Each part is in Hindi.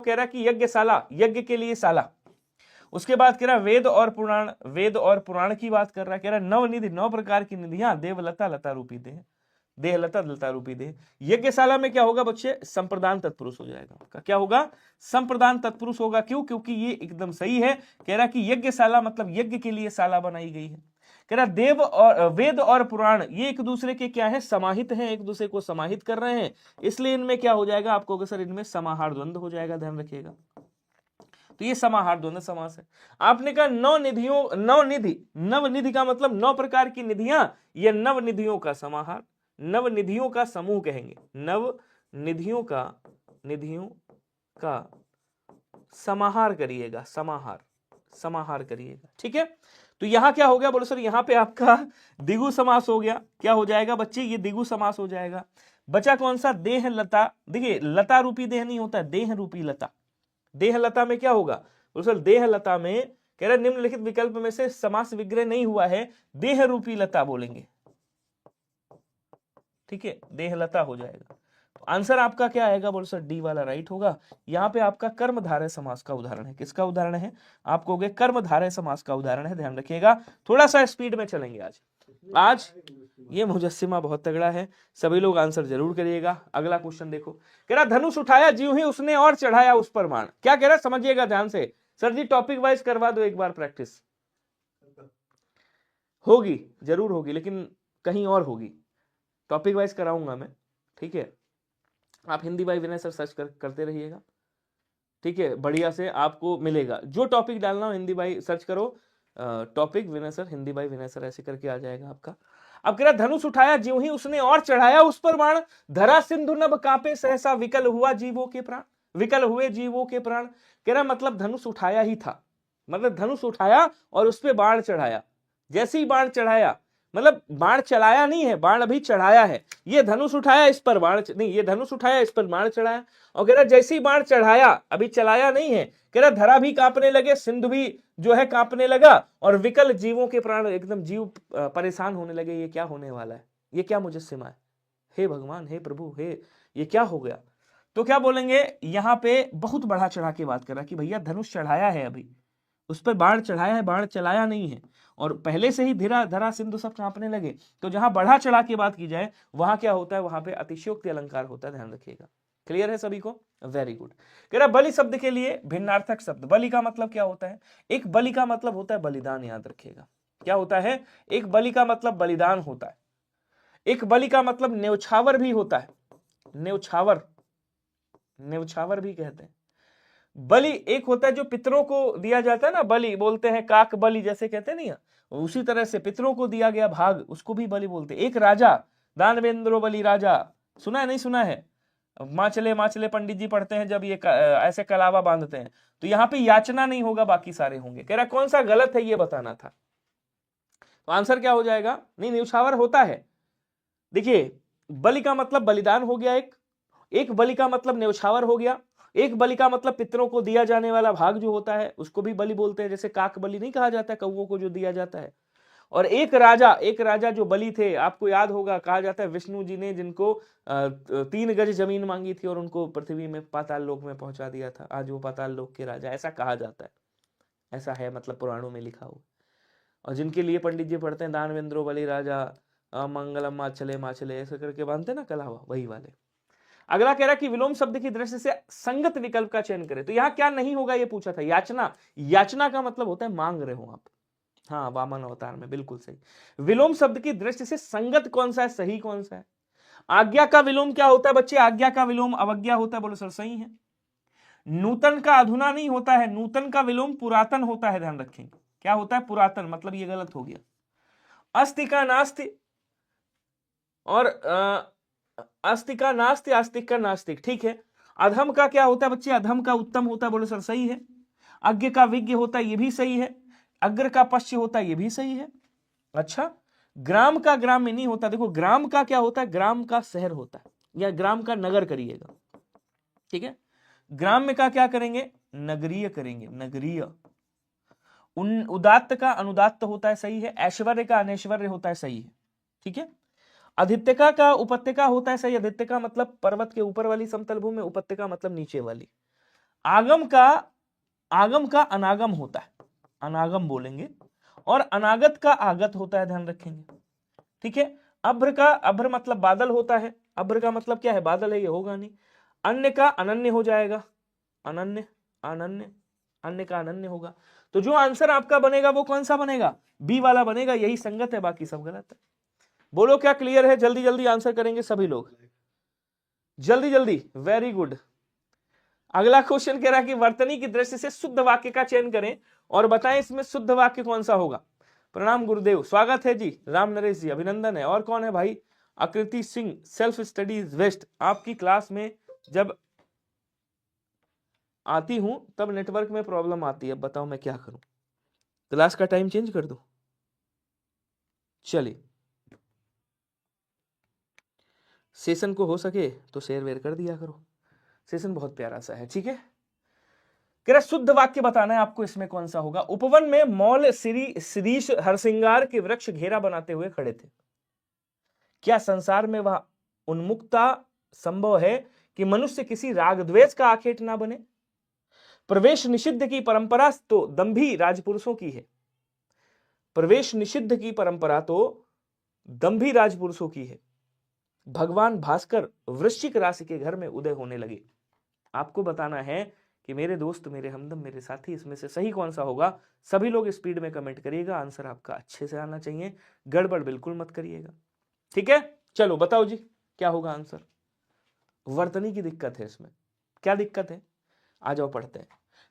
कह रहा है कि यज्ञशाला, यज्ञ के लिए शाला। उसके बाद कह रहा है वेद और पुराण, वेद और पुराण की बात कर रहा है, कह रहा है नवनिधि, 9 प्रकार की निधियां, देवलता लता रूपी देह, देहलता लता रूपी देह। यज्ञशाला में क्या होगा बच्चे, संप्रदान तत्पुरुष हो जाएगा आपका, क्या होगा, संप्रदान तत्पुरुष होगा। क्यों, क्योंकि ये एकदम सही है। कह रहा कि यज्ञशाला मतलब यज्ञ के लिए शाला बनाई गई है। कह रहा देव और वेद और पुराण ये एक दूसरे के क्या है, समाहित हैं, एक दूसरे को समाहित कर रहे हैं, इसलिए इनमें क्या हो जाएगा आपको, सर इनमें समाहार द्वंद्व हो जाएगा, ध्यान रखिएगा। तो ये समाहार द्वंद्व समास है। आपने कहा नौ निधियों, नवनिधि, नवनिधि का मतलब 9 प्रकार की निधियां, ये नवनिधियों का समाहार, नवनिधियों का समूह कहेंगे, नवनिधियों का, निधियों का समाहार करिएगा, समाहार, समाहार करिएगा, ठीक है। तो यहां क्या हो गया, बोलो सर यहां पे आपका द्विगु समास हो गया। क्या हो जाएगा बच्चे, ये द्विगु समास हो जाएगा। बचा कौन सा, देह लता। देखिए लता रूपी देह नहीं होता, देह रूपी लता। देह लता में क्या होगा, बोलो सर देह लता में कह रहे निम्नलिखित विकल्प में से समास विग्रह नहीं हुआ है, देह रूपी लता बोलेंगे, ठीक है, देहलता हो जाएगा। तो आंसर आपका क्या आएगा, बोलो सर डी वाला राइट होगा। यहाँ पे आपका कर्मधारय समास का उदाहरण है। किसका उदाहरण है, आप कहोगे कर्मधारय समास का उदाहरण है, ध्यान रखिएगा। थोड़ा सा स्पीड में चलेंगे आज ये मुजस्सिमा बहुत तगड़ा है, सभी लोग आंसर जरूर करिएगा। अगला क्वेश्चन देखो, कह रहा धनुष उठाया ज्यों ही उसने और चढ़ाया उस पर बाण। क्या कह रहा है समझिएगा ध्यान से। सर जी टॉपिक वाइज करवा दो एक बार, प्रैक्टिस होगी, जरूर होगी, लेकिन कहीं और होगी, टॉपिक वाइज कराऊंगा मैं, ठीक है। आप Hindi by Vinay sir search करते रहिएगा, ठीक है, बढ़िया से आपको मिलेगा। जो टॉपिक डालना हो हिंदी बाई सर्च करो, topic Vinay sir, Hindi by Vinay sir, ऐसे करके आ जाएगा आपका। अब कह रहा धनुष उठाया ज्यों ही उसने और चढ़ाया उस पर बाण, धरा सिंधु नभ कांपे सहसा, विकल हुआ जीवों के प्राण, विकल हुए जीवों के प्राण। कह रहा मतलब धनुष उठाया ही था, मतलब धनुष उठाया और उस पर बाण चढ़ाया। जैसे ही बाण चढ़ाया, मतलब बाण चलाया नहीं है, बाण अभी चढ़ाया है। ये धनुष उठाया इस पर बाण नहीं, ये धनुष उठाया इस पर बाण चढ़ाया। और कह रहा जैसे ही बाण चढ़ाया, अभी चलाया नहीं है, कह रहा धरा भी कांपने लगे, सिंधु भी जो है कांपने लगा, और विकल जीवों के प्राण, एकदम जीव परेशान होने लगे। ये क्या होने वाला है, ये क्या मुजस्सिमा है, हे भगवान, हे प्रभु, हे ये क्या हो गया। तो क्या बोलेंगे, यहाँ पे बहुत बढ़ा चढ़ा के बात कर रहा कि भैया धनुष चढ़ाया है, अभी उस पर बाण चढ़ाया है, बाण चलाया नहीं है, और पहले से ही धीरा धरा सिंधु सब कांपने लगे। तो जहां बढ़ा चढ़ा के बात की जाए, वहां क्या होता है, वहां पे अतिशयोक्ति अलंकार होता है, ध्यान रखिएगा। क्लियर है सभी को, वेरी गुड। कह रहा बलि शब्द के लिए भिन्नार्थक शब्द। बलि का मतलब क्या होता है, एक बलि का मतलब होता है बलिदान, याद रखिएगा। क्या होता है, एक बलि का मतलब बलिदान होता है। एक बलि का मतलब न्यौछावर भी होता है, न्यौछावर, न्यौछावर भी कहते हैं। बलि एक होता है जो पितरों को दिया जाता है ना, बलि बोलते हैं, काक बलि जैसे कहते नहीं है, उसी तरह से पितरों को दिया गया भाग, उसको भी बलि बोलते हैं। एक राजा, दानवेंद्रो बलि राजा, सुना है नहीं सुना है, माचले माचले पंडित जी पढ़ते हैं जब ये ऐसे कलावा बांधते हैं। तो यहाँ पे याचना नहीं होगा, बाकी सारे होंगे। कह रहा कौन सा गलत है ये बताना था। तो आंसर क्या हो जाएगा, नहीं न्यौछावर होता है। देखिए बलि का मतलब बलिदान हो गया, एक बलि का मतलब न्यौछावर हो गया, एक बलि का मतलब पितरों को दिया जाने वाला भाग जो होता है उसको भी बलि बोलते हैं, जैसे काक बलि नहीं कहा जाता है कौवों को जो दिया जाता है। और एक राजा जो बलि थे, आपको याद होगा, कहा जाता है विष्णु जी ने जिनको 3 गज जमीन मांगी थी और उनको पृथ्वी में पाताल लोक में पहुंचा दिया था, आज वो पाताल लोक के राजा, ऐसा कहा जाता है, ऐसा है मतलब पुराणों में लिखा हुआ। और जिनके लिए पंडित जी पढ़ते हैं दानवेंद्रो बलि राजा मंगलम माचले माचले ऐसे करके बांधते ना कलावा, वही वाले। अगला कह रहा कि विलोम शब्द की दृष्टि से संगत विकल्प का चयन करें। तो यहां क्या नहीं होगा ये पूछा था, याचना। याचना का मतलब होता है मांग रहे हो आप, हाँ वामन अवतार में, बिल्कुल सही। विलोम शब्द की दृष्टि से संगत कौन सा है, सही कौन सा है। आज्ञा का विलोम क्या होता है बच्चे, आज्ञा का विलोम अवज्ञा होता है, बोलो सर सही है। नूतन का अधुना नहीं होता है, नूतन का विलोम पुरातन होता है, ध्यान रखेंगे। क्या होता है, पुरातन, मतलब ये गलत हो गया। अस्ति का नास्ति और आस्तिक का नास्ति, आस्तिक का नास्तिक, ठीक है। अधम का क्या होता है बच्चे, अधम का उत्तम होता है, बोलो सर सही है। अज्ञ का विज्ञ होता है, ये भी सही है। अग्र का पश्य होता है, ये भी सही है। अच्छा, ग्राम का ग्राम में नहीं होता। देखो ग्राम का क्या होता है, ग्राम का शहर होता है, या ग्राम का नगर करिएगा, ठीक है। ग्राम में का क्या करेंगे, नगरीय करेंगे, नगरीय। उदात्त का अनुदात्त होता है, सही है। ऐश्वर्य का अनैश्वर्य होता है, सही है, ठीक है। अधित्यका का उपत्यका होता है, सही। अधित्यका मतलब पर्वत के ऊपर वाली समतल भूमि, उपत्यका मतलब नीचे वाली। आगम का अनागम होता है, अनागम बोलेंगे, और अनागत का आगत होता है, ध्यान रखेंगे। ठीक है। अभ्र मतलब बादल होता है, अभ्र का मतलब क्या है, बादल है, ये होगा नहीं। अन्य का अनन्य हो जाएगा, अनन्य, अनन्य, अन्य का अनन्य होगा। तो जो आंसर आपका बनेगा वो कौन सा बनेगा, बी वाला बनेगा, यही संगत है, बाकी सब गलत है। बोलो क्या क्लियर है? जल्दी जल्दी आंसर करेंगे सभी लोग, जल्दी जल्दी, वेरी गुड। अगला क्वेश्चन कह रहा है कि वर्तनी की दृष्टि से शुद्ध वाक्य का चयन करें और बताएं इसमें शुद्ध वाक्य कौन सा होगा। प्रणाम गुरुदेव, स्वागत है जी, राम नरेश जी, अभिनंदन है। और कौन है भाई? आकृति सिंह, सेल्फ स्टडीज वेस्ट। आपकी क्लास में जब आती हूं तब नेटवर्क में प्रॉब्लम आती है, बताओ मैं क्या करूं, क्लास का टाइम चेंज कर दूं? चलिए, सेशन को हो सके तो शेयर वेयर कर दिया करो, सेशन बहुत प्यारा सा है। ठीक है, कह शुद्ध वाक्य बताना है आपको, इसमें कौन सा होगा। उपवन में मौल शिरीष हरसिंगार के वृक्ष घेरा बनाते हुए खड़े थे। क्या संसार में वह उन्मुक्ता संभव है कि मनुष्य किसी राग द्वेष का आखेट ना बने? प्रवेश निषिद्ध की परंपरा तो दंभी राजपुरुषों की है, प्रवेश निषिद्ध की परंपरा तो दंभी राजपुरुषों की है। भगवान भास्कर वृश्चिक राशि के घर में उदय होने लगे। आपको बताना है कि मेरे दोस्त, मेरे हमदम, मेरे साथी, इसमें से सही कौन सा होगा। सभी लोग स्पीड में कमेंट करिएगा, आंसर आपका अच्छे से आना चाहिए, गड़बड़ बिल्कुल मत करिएगा। ठीक है, चलो बताओ जी क्या होगा आंसर। वर्तनी की दिक्कत है इसमें, क्या दिक्कत है, आ जाओ पढ़ते हैं।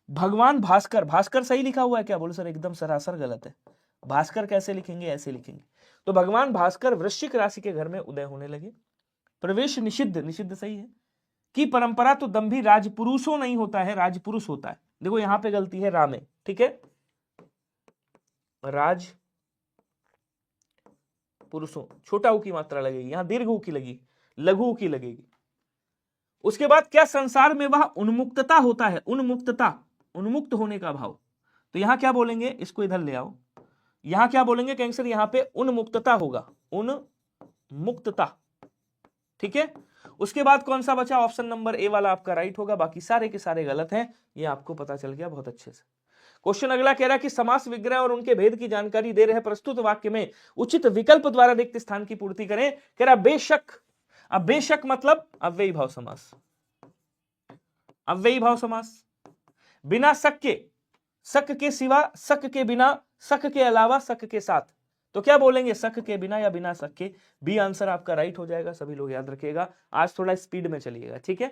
भगवान भास्कर, भास्कर सही लिखा हुआ है क्या? बोलो सर एकदम सरासर गलत है, भास्कर कैसे लिखेंगे, ऐसे लिखेंगे। तो भगवान भास्कर वृश्चिक राशि के घर में उदय होने लगे। प्रवेश निषिद्ध, निषिद्ध सही है, की परंपरा तो दंभी राजपुरुषों नहीं होता है, राजपुरुष होता है। देखो यहां पे गलती है रामे, ठीक है, राज पुरुषों, छोटा ऊ की मात्रा लगेगी, यहां दीर्घ ऊ की लगी, लघु ऊ की लगेगी। उसके बाद क्या संसार में वह उन्मुक्तता होता है, उन्मुक्तता, उन्मुक्त होने का भाव। तो यहां क्या बोलेंगे, इसको इधर ले आओ, यहां क्या बोलेंगे कैंसर, यहां पे उन्मुक्तता होगा, उन्मुक्तता। ठीक है, उसके बाद कौन सा बचा, ऑप्शन नंबर ए वाला आपका राइट होगा, बाकी सारे के सारे गलत हैं, ये आपको पता चल गया बहुत अच्छे से। क्वेश्चन अगला कह रहा है कि समास विग्रह और उनके भेद की जानकारी दे रहे प्रस्तुत वाक्य में उचित विकल्प द्वारा रिक्त स्थान की पूर्ति करें। कह रहा बेशक, अब बेशक मतलब अव्ययी भाव समास, अव्ययी भाव समास, बिना शक के, शक के सिवा, शक के बिना, शक के अलावा, शक के साथ। तो क्या बोलेंगे, शक के बिना या बिना शक के। बी आंसर आपका राइट हो जाएगा, सभी लोग याद रखिएगा, आज थोड़ा स्पीड में चलिएगा। ठीक है,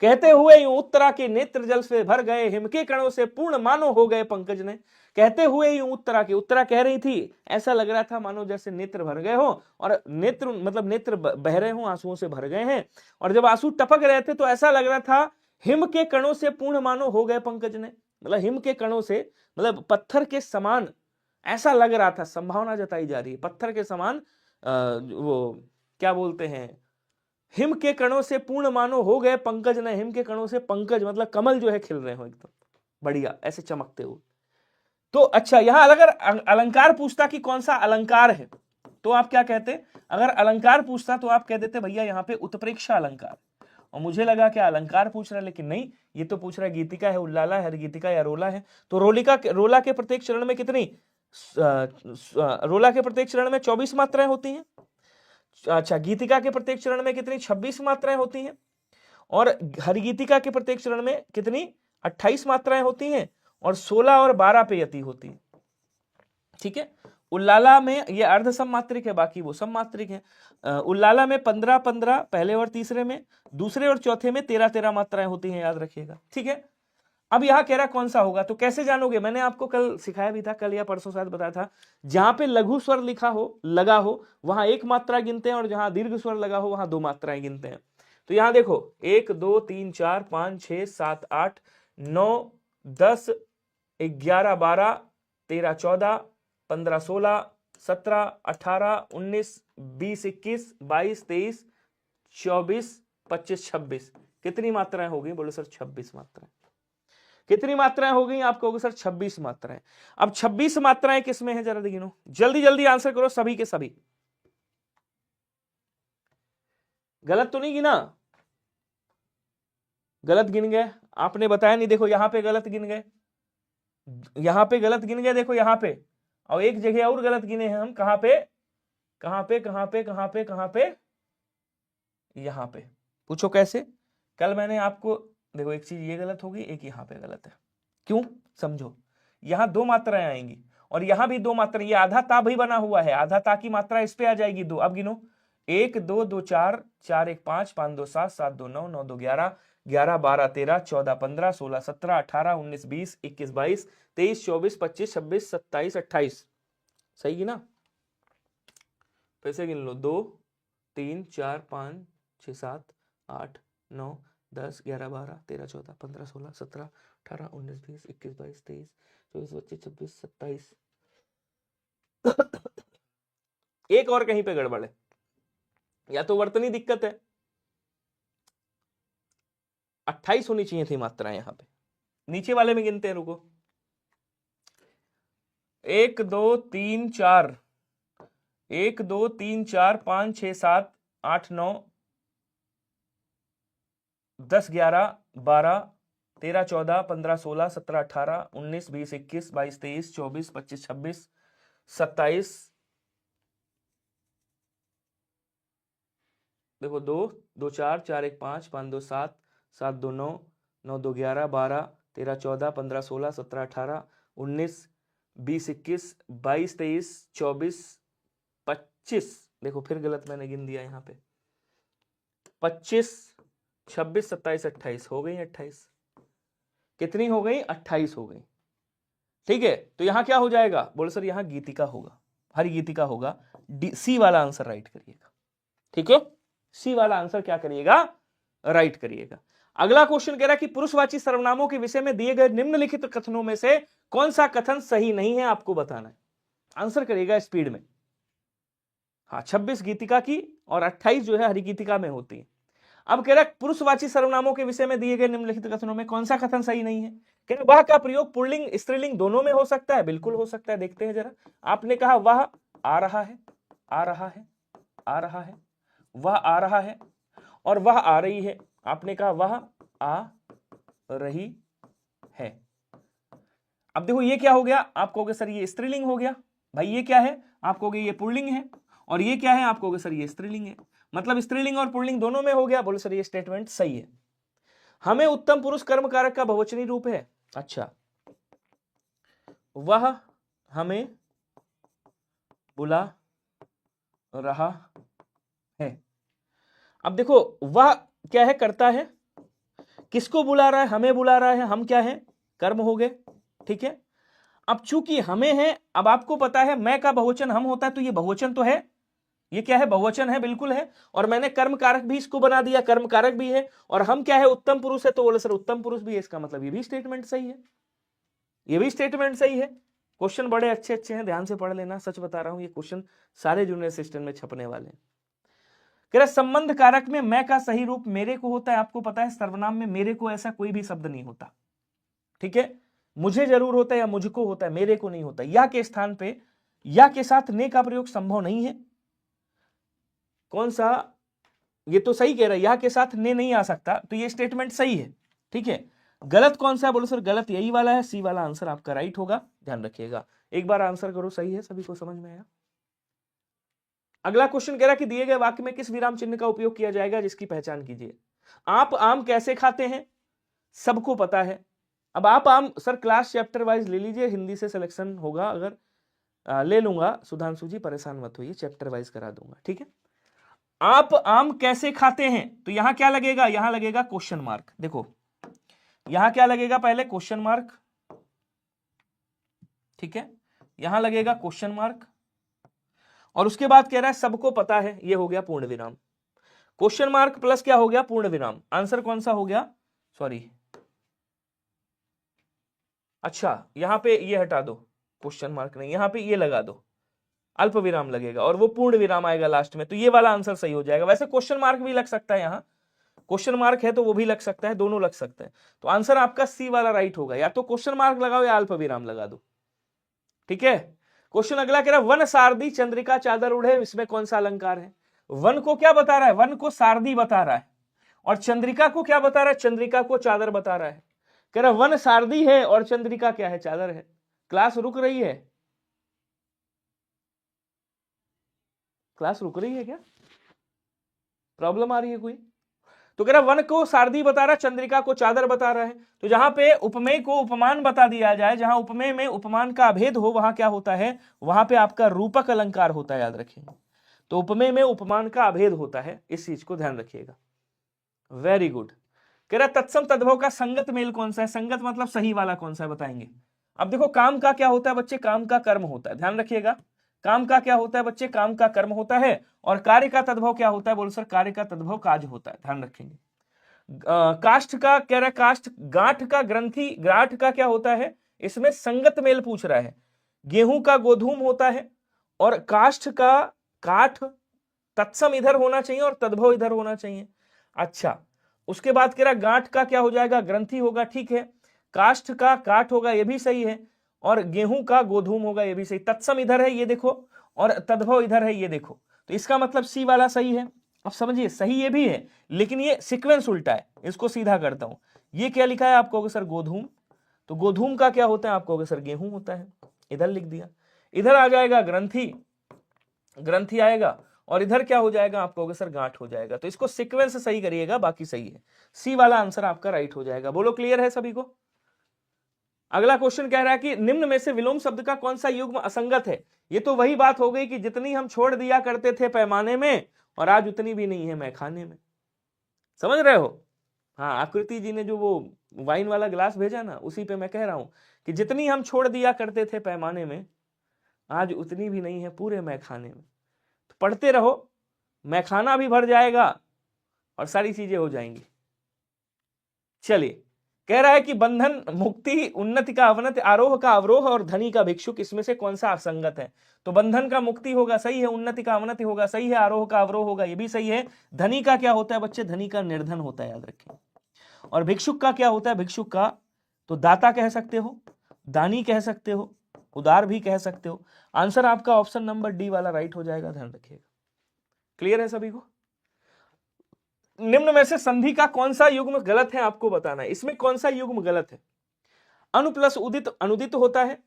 कहते हुए यूं उत्तरा के नेत्र जल से भर गए, हिम के कणों से पूर्ण मानो हो गए पंकज ने। कहते हुए यूं उत्तरा के, उत्तरा कह रही थी, ऐसा लग रहा था मानो जैसे नेत्र भर गए हो, और नेत्र मतलब नेत्र बह रहे हो, आंसुओं से भर गए हैं, और जब आंसू टपक रहे थे तो ऐसा लग रहा था हिम के कणों से पूर्ण मानो हो गए पंकज ने। मतलब हिम के कणों से मतलब पत्थर के समान ऐसा लग रहा था, संभावना जताई जा रही है, पत्थर के समान वो क्या बोलते हैं, हिम के कणों से पूर्ण मानो हो गए पंकज ने। हिम के कणों से पंकज मतलब कमल जो है खिल रहे हो एकदम बढ़िया, ऐसे चमकते हुए। तो अच्छा, यहां अगर अलंकार पूछता कि कौन सा अलंकार है तो आप क्या कहते, अगर अलंकार पूछता तो आप कह देते भैया यहाँ पे उत्प्रेक्षा अलंकार। और मुझे लगा क्या अलंकार पूछ रहा है, लेकिन नहीं, ये तो पूछ रहा है गीतिका है, उल्लाला है, गीतिका या रोला है। तो रोला के प्रत्येक चरण में कितनी, रोला के प्रत्येक चरण में 24 मात्राएं होती हैं। अच्छा, गीतिका के प्रत्येक चरण में कितनी, 26 मात्राएं होती हैं। और हरिगीतिका के प्रत्येक चरण में कितनी, 28 मात्राएं होती हैं, और 16 और 12 पे यति होती है। ठीक है, उल्लाला में ये अर्ध सम्मात्रिक है, बाकी वो सम्मात्रिक है। उल्लाला में 15-15 पहले और तीसरे में, दूसरे और चौथे में 13-13 मात्राएं होती हैं, याद रखिएगा। ठीक है, अब यहां कह रहा कौन सा होगा, तो कैसे जानोगे, मैंने आपको कल सिखाया भी था, कल या परसों शायद बताया था, जहां पे लघु स्वर लिखा हो, लगा हो, वहां एक मात्रा गिनते हैं, और जहां दीर्घ स्वर लगा हो वहां 2 मात्राएं गिनते हैं। तो यहां देखो 1 2 3 4 5 6 7 8 9 10 11 12 13 14 15 16 17 18 19 20 21 22 23 24 25 26, कितनी मात्राएं हो गई, बोलो सर 26 मात्राएं। कितनी मात्राएं हो गई, आप कहोगे सर 26 मात्राएं। अब 26 मात्राएं किसमें है, जरा गिनो, जल्दी जल्दी आंसर करो, सभी के सभी। गलत तो नहीं गिना, गलत गिन गए, आपने बताया नहीं, देखो यहां पे गलत गिन गए, यहां पे गलत गिन गए, देखो यहां पे, और एक जगह और गलत गिने हैं हम, कहां पे कहां पे कहां पे कहां पे कहां पे, यहां पे। पूछो कैसे? कल मैंने आपको, देखो एक चीज ये गलत होगी, एक यहां पे गलत है, क्यों समझो, यहां दो मात्राएं आएंगी और यहां भी दो मात्रा, ये आधा ता भी बना हुआ है, आधा ता की मात्रा इस पे आ जाएगी दो। अब गिनो, 1 2 2 4, 4 1 5, 5 2 7, 7 2 9, 9 2 11, 11 12 13 14 15 16 17 18 19 20 21 22 23 24 25 26 27 28, सही गिना? फिर से गिन लो, 2 3 4 5 6 7 8 9 10 11 12 13 14 15 16 17 18 19 20 21 22 23 24 25 26 27। एक और कहीं पे गड़बड़ है, या तो वर्तनी दिक्कत है, 28 होनी चाहिए थी मात्रा यहां पे, नीचे वाले में गिनते हैं, रुको, 1 2 3 4, 1 2 3 4 5 6 7 8 9 10 11 12 13 14 15 16 17 18 19 20 21 22 23 24 25 26 27, देखो 2 2 4 4 1 5 5 2 7 7 2 9 9 2 11 12 13 14 15 16 17 18 19 20 21 22 23 24 25, देखो फिर गलत मैंने गिन दिया यहाँ पे, 25 26 27 28 हो गई, 28 कितनी हो गई? 28 हो गई, ठीक है। तो यहां क्या हो जाएगा? बोले सर यहां गीतिका होगा, हरि गीतिका होगा, सी वाला आंसर राइट करिएगा, ठीक है, सी वाला आंसर क्या करिएगा? राइट करिएगा। अगला क्वेश्चन कह रहा है कि पुरुषवाची सर्वनामों के विषय में दिए गए निम्नलिखित कथनों में से कौन सा कथन सही नहीं है, आपको बताना है, आंसर करिएगा स्पीड में। हाँ, 26 गीतिका की और 28 जो है हरि गीतिका में होती है। अब कह रहा है पुरुषवाची सर्वनामों के विषय में दिए गए निम्नलिखित कथनों में कौन सा कथन सही नहीं है? कह रहे वह का प्रयोग पुल्लिंग स्त्रीलिंग दोनों में हो सकता है, बिल्कुल हो सकता है, देखते हैं जरा। आपने कहा वह आ रहा है, आ रहा है, आ रहा है, वह आ रहा है, और वह आ रही है, आपने कहा वह आ रही है। अब देखो ये क्या हो गया, आप कहोगे सर ये स्त्रीलिंग हो गया, भाई ये क्या है, आप कहोगे ये पुल्लिंग है, और ये क्या है, आप कहोगे सर ये स्त्रीलिंग है, मतलब स्त्रीलिंग और पुल्लिंग दोनों में हो गया। बोले सर ये स्टेटमेंट सही है। हमें उत्तम पुरुष कर्म कारक का बहुवचनी रूप है, अच्छा, वह हमें बुला रहा है। अब देखो वह क्या है, करता है, किसको बुला रहा है? हमें बुला रहा है, हम क्या है? कर्म हो गए, ठीक है। अब चूंकि हमें है, अब आपको पता है मैं का बहुवचन हम होता है, तो ये बहुवचन तो है, ये क्या है? बहुवचन है, बिल्कुल है, और मैंने कर्म कारक भी इसको बना दिया, कर्म कारक भी है, और हम क्या है? उत्तम पुरुष है, तो बोले सर उत्तम पुरुष भी है, इसका मतलब ये भी स्टेटमेंट सही है, ये भी स्टेटमेंट सही है। क्वेश्चन बड़े अच्छे अच्छे हैं, ध्यान से पढ़ लेना, सच बता रहा हूं, ये क्वेश्चन सारे जूनियर असिस्टेंट में छपने वाले हैं। कह रहा संबंध कारक में मैं का सही रूप मेरे को होता है, आपको पता है सर्वनाम में मेरे को ऐसा कोई भी शब्द नहीं होता, ठीक है, मुझे जरूर होता है या मुझको होता है, मेरे को नहीं होता। या के स्थान पे या के साथ ने का प्रयोग संभव नहीं है, कौन सा? ये तो सही कह रहा है, या के साथ ने नहीं आ सकता, तो ये स्टेटमेंट सही है, ठीक है। गलत कौन सा है? बोलो सर गलत यही वाला है, सी वाला आंसर आपका राइट होगा, ध्यान रखिएगा। एक बार आंसर करो, सही है, सभी को समझ में आया? अगला क्वेश्चन कह रहा है कि दिए गए वाक्य में किस विराम चिन्ह का उपयोग किया जाएगा, जिसकी पहचान कीजिए। आप आम कैसे खाते हैं, सबको पता है। अब आप आम सर क्लास चैप्टर वाइज ले लीजिए, हिंदी से सिलेक्शन होगा, अगर ले लूंगा सुधांशु जी, परेशान मत होइए, चैप्टर वाइज करा दूंगा, ठीक है। आप आम कैसे खाते हैं, तो यहां क्या लगेगा? यहां लगेगा क्वेश्चन मार्क, देखो यहां क्या लगेगा, पहले क्वेश्चन मार्क, ठीक है, यहां लगेगा क्वेश्चन मार्क, और उसके बाद कह रहा है सबको पता है, ये हो गया पूर्ण विराम, क्वेश्चन मार्क प्लस क्या हो गया? पूर्ण विराम। आंसर कौन सा हो गया? सॉरी, अच्छा यहां पे ये हटा दो, क्वेश्चन मार्क नहीं, यहां पे ये लगा दो, अल्प विराम लगेगा, और वो पूर्ण विराम आएगा लास्ट में, तो ये वाला आंसर सही हो जाएगा। वैसे क्वेश्चन मार्क भी लग सकता है, यहां क्वेश्चन मार्क है तो वो भी लग सकता है, दोनों लग सकते हैं, तो आंसर आपका सी वाला राइट होगा, या तो क्वेश्चन मार्क लगाओ या अल्प विराम लगा दो, ठीक है। क्वेश्चन अगला कह रहा है वन सारदी चंद्रिका चादर उड़े, इसमें कौन सा अलंकार है? वन को क्या बता रहा है? वन को सारदी बता रहा है, और चंद्रिका को क्या बता रहा है? चंद्रिका को चादर बता रहा है, कह रहा वन सारदी है और चंद्रिका क्या है, चादर है। क्लास रुक रही है, क्लास रुक रही है क्या, प्रॉब्लम आ रही है कोई? तो कह रहा वन को सारदी बता रहा है, चंद्रिका को चादर बता रहा है। तो जहां पे उपमेय को उपमान बता दिया जाए, जहां उपमेय में उपमान का अभेद हो, वहां क्या होता है, वहां पे आपका रूपक अलंकार होता है, याद रखिएगा। तो उपमेय में उपमान का अभेद होता है, इस चीज को ध्यान रखिएगा। Very good. कह रहा तत्सम तद्भव का संगत मेल कौन सा है, संगत मतलब सही वाला कौन सा है, बताएंगे। अब देखो काम का क्या होता है बच्चे, काम का कर्म होता है, ध्यान रखिएगा। काम का क्या होता है बच्चे, काम का कर्म होता है। और कार्य का तद्भव क्या होता है, बोल सर कार्य का तद्भव काज होता है, ध्यान रखेंगे। काष्ठ का कह रहा है, काष्ठ गांठ का ग्रंथि, गांठ का क्या होता है, इसमें संगत मेल पूछ रहा है। गेहूं का गोधूम होता है, और काष्ठ का काठ, तत्सम इधर होना चाहिए और तद्भव इधर होना चाहिए। अच्छा, उसके बाद कह रहा गांठ का क्या हो जाएगा, ग्रंथि होगा, ठीक है। काष्ठ का काठ होगा, ये भी सही है। और गेहूं का गोधूम होगा, ये भी सही। तत्सम इधर है, ये देखो, और तद्भव इधर है, ये देखो। तो इसका मतलब सी वाला सही है। अब समझिए, सही ये भी है, लेकिन ये सीक्वेंस उल्टा है। इसको सीधा करता हूं। ये क्या लिखा है, आप कहोगे सर गोधूम, तो गोधूम का क्या होता है, आप कहोगे सर गेहूं होता है, इधर लिख दिया। इधर आ जाएगा ग्रंथि, ग्रंथि आएगा, और इधर क्या हो जाएगा, आप कहोगे सर गांठ हो जाएगा। तो इसको सीक्वेंस सही करिएगा, बाकी सही है। सी वाला आंसर आपका राइट हो जाएगा। बोलो क्लियर है सभी को? अगला क्वेश्चन कह रहा है कि निम्न में से विलोम शब्द का कौन सा युग्म असंगत है। ये तो वही बात हो गई कि जितनी हम छोड़ दिया करते थे पैमाने में, और आज उतनी भी नहीं है मैखाने में। समझ रहे हो? हाँ, आकृति जी ने जो वो वाइन वाला गिलास भेजा ना, उसी पे मैं कह रहा हूं कि जितनी हम छोड़ दिया करते थे पैमाने में, आज उतनी भी नहीं है पूरे मैखाने में। तो पढ़ते रहो, मैखाना भी भर जाएगा और सारी चीजें हो जाएंगी। चलिए, कह रहा है कि बंधन, मुक्ति, उन्नति का अवनति, आरोह का अवरोह और धनी का भिक्षुक, इसमें से कौन सा असंगत है। तो बंधन का मुक्ति होगा, सही है। उन्नति का अवनति होगा, सही है। आरोह का अवरोह होगा, ये भी सही है। धनी का क्या होता है बच्चे, धनी का निर्धन होता है, याद रखें। और भिक्षुक का क्या होता है, भिक्षुक का तो दाता कह सकते हो, दानी कह सकते हो, उदार भी कह सकते हो। आंसर आपका ऑप्शन नंबर डी वाला राइट हो जाएगा, ध्यान रखिएगा। क्लियर है सभी को? निम्न में से संधि का कौन सा युग्म गलत है, आपको बताना है। इसमें कौन सा युग्म गलत है? अनु प्लस उदित अनुदित होता है,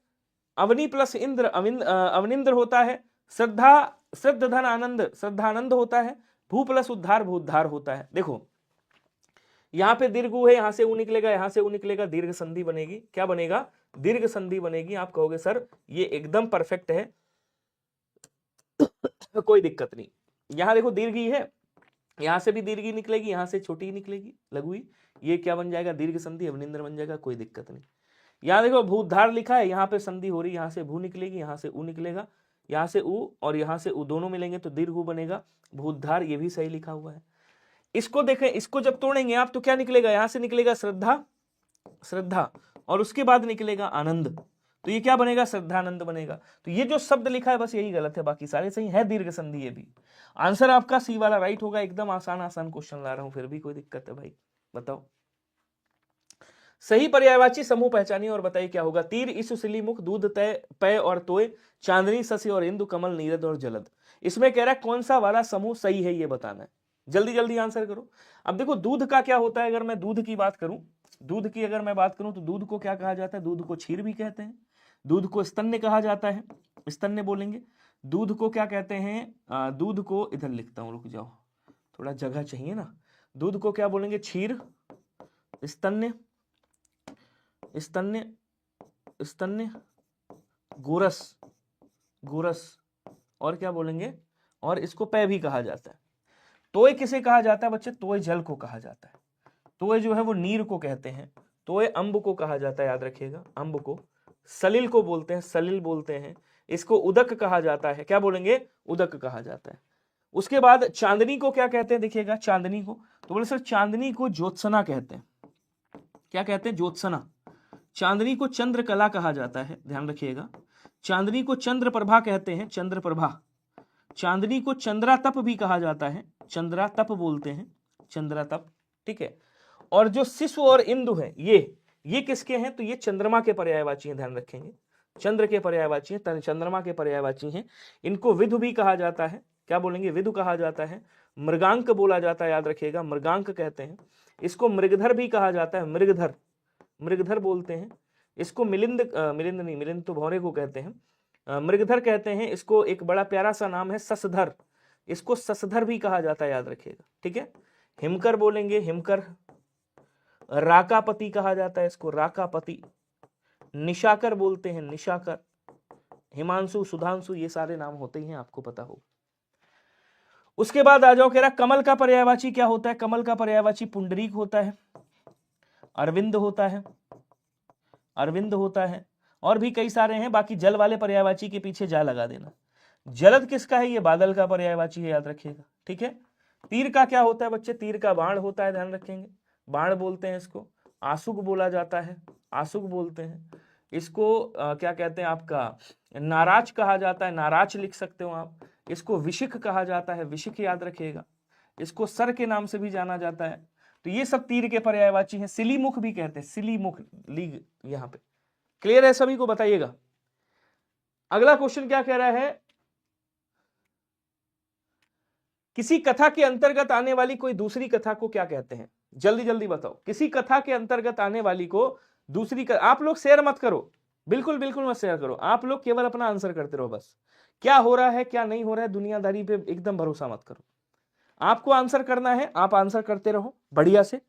अवनी प्लस इंद्र अवनिंद्र होता है, श्रद्धा श्रद्ध धन आनंद श्रद्धानंद होता है, भू प्लस उद्धार भूद्धार होता है। देखो, यहां पे दीर्घ है, यहां से ऊ निकलेगा, यहां से ऊ निकलेगा, दीर्घ संधि बनेगी। क्या बनेगा? दीर्घ संधि बनेगी। आप कहोगे सर ये एकदम परफेक्ट है, कोई दिक्कत नहीं। यहां देखो दीर्घ ही है, यहां से भी दीर्घ निकलेगी, यहां से छोटी ही निकलेगी, लघु ही। ये क्या बन जाएगा, दीर्घ संधि अवनिंद्र बन जाएगा, कोई दिक्कत नहीं। यहां देखो भूद्धार लिखा है, यहां पे संधि हो रही है, यहां से भू निकलेगी, यहां से ऊ निकलेगा, यहां से ऊ और यहां से ऊ दोनों मिलेंगे तो दीर्घ ऊ बनेगा, भूद्धार, ये भी सही लिखा हुआ है। इसको देखें, इसको जब तोड़ेंगे आप तो क्या निकलेगा, यहां से निकलेगा श्रद्धा श्रद्धा, और उसके बाद निकलेगा आनंद, तो ये क्या बनेगा, श्रद्धानंद बनेगा। तो ये जो शब्द लिखा है बस यही गलत है, बाकी सारे सही है। दीर्घ संधि ये भी। आंसर आपका सी वाला राइट होगा। एकदम आसान आसान क्वेश्चन ला रहा हूं, फिर भी कोई दिक्कत है भाई, बताओ। सही पर्यायवाची समूह पहचानिए और बताइए क्या होगा। तीर, ईसु, सिली, मुख, दूध, तय, पय और तोय, चांदनी, शशि और इंदु, कमल, नीरद और जलद। इसमें कह रहा है कौन सा वाला समूह सही है, ये बताना है। जल्दी जल्दी आंसर करो। अब देखो दूध का क्या होता है, अगर मैं दूध की बात करूं, दूध की अगर मैं बात करूं तो दूध को क्या कहा जाता है, दूध को क्षीर भी कहते हैं, दूध को स्तन्य कहा जाता है, स्तन्य बोलेंगे। दूध को क्या कहते हैं, दूध को इधर लिखता हूं, रुक जाओ, थोड़ा जगह चाहिए ना। दूध को क्या बोलेंगे, क्षीर, स्तन्य, स्तन्य, स्तन्य, गोरस, गोरस, और क्या बोलेंगे, और इसको पेय भी कहा जाता है। तोय किसे कहा जाता है बच्चे, तोय जल को कहा जाता है। तोय जो है वो नीर को कहते हैं। तोय अम्ब को कहा जाता है, याद रखिएगा, अम्ब को। सलिल को बोलते हैं, सलिल बोलते हैं। इसको उदक कहा जाता है, क्या बोलेंगे, उदक कहा जाता है। उसके बाद चांदनी को क्या कहते हैं, देखिएगा चांदनी को, तो बोले सर चांदनी को ज्योत्सना कहते हैं। क्या कहते हैं, ज्योत्सना। चांदनी को चंद्रकला कहा जाता है, ध्यान रखिएगा। चांदनी को चंद्र प्रभा कहते हैं, चंद्र प्रभा। चांदनी को चंद्रातप भी कहा जाता है, चंद्रातप बोलते हैं, चंद्रातप, ठीक है। और जो शिशु और इंदु है, ये किसके हैं, तो ये चंद्रमा के पर्यायवाची हैं, ध्यान रखेंगे। चंद्र के पर्यायवाची हैं, चंद्रमा के पर्यायवाची हैं। इनको विधु भी कहा जाता है, क्या बोलेंगे, विधु कहा जाता है। मृगांक बोला जाता है, याद रखिएगा, मृगांक कहते हैं। इसको मृगधर भी कहा जाता है, मृगधर, मृगधर बोलते हैं इसको। मिलिंद मिलिंद नहीं, मिलिंद तो भौरे को कहते हैं, मृगधर कहते हैं इसको। एक बड़ा प्यारा सा नाम है ससधर, इसको ससधर भी कहा जाता है, याद रखिएगा, ठीक है। हिमकर बोलेंगे, हिमकर। राकापति कहा जाता है इसको, राकापति। निशाकर बोलते हैं, निशाकर। हिमांशु, सुधांशु, ये सारे नाम होते ही हैं, आपको पता होगा। उसके बाद आ जाओ, कह रहा कमल का पर्यायवाची क्या होता है? कमल का पर्यायवाची पुंडरीक होता है, अरविंद होता है, अरविंद होता है, और भी कई सारे हैं। बाकी जल वाले पर्यायवाची के पीछे जा लगा देना। जलद किसका है? ये बादल का पर्यायवाची है, याद रखिएगा, ठीक है। तीर का क्या होता है बच्चे? तीर का बाण होता है, ध्यान रखेंगे, बाण बोलते हैं इसको। आशुक बोला जाता है, आशुक बोलते हैं इसको। क्या कहते हैं आपका, नाराज कहा जाता है, नाराज लिख सकते हो आप। इसको विशिख कहा जाता है, विशिख याद रखिएगा। इसको सर के नाम से भी जाना जाता है। तो ये सब तीर के पर्यायवाची हैं। सिलीमुख भी कहते हैं, सिलीमुख, लीग यहां पे। क्लियर है सभी को? बताइएगा। अगला क्वेश्चन क्या कह रहा है? किसी कथा के अंतर्गत आने वाली कोई दूसरी कथा को क्या कहते हैं? जल्दी जल्दी बताओ। किसी कथा के अंतर्गत आने वाली को दूसरी आप लोग शेयर मत करो, बिल्कुल बिल्कुल मत शेयर करो। आप लोग केवल अपना आंसर करते रहो बस। क्या हो रहा है क्या नहीं हो रहा है, दुनियादारी पे एकदम भरोसा मत करो। आपको आंसर करना है, आप आंसर करते रहो बढ़िया से,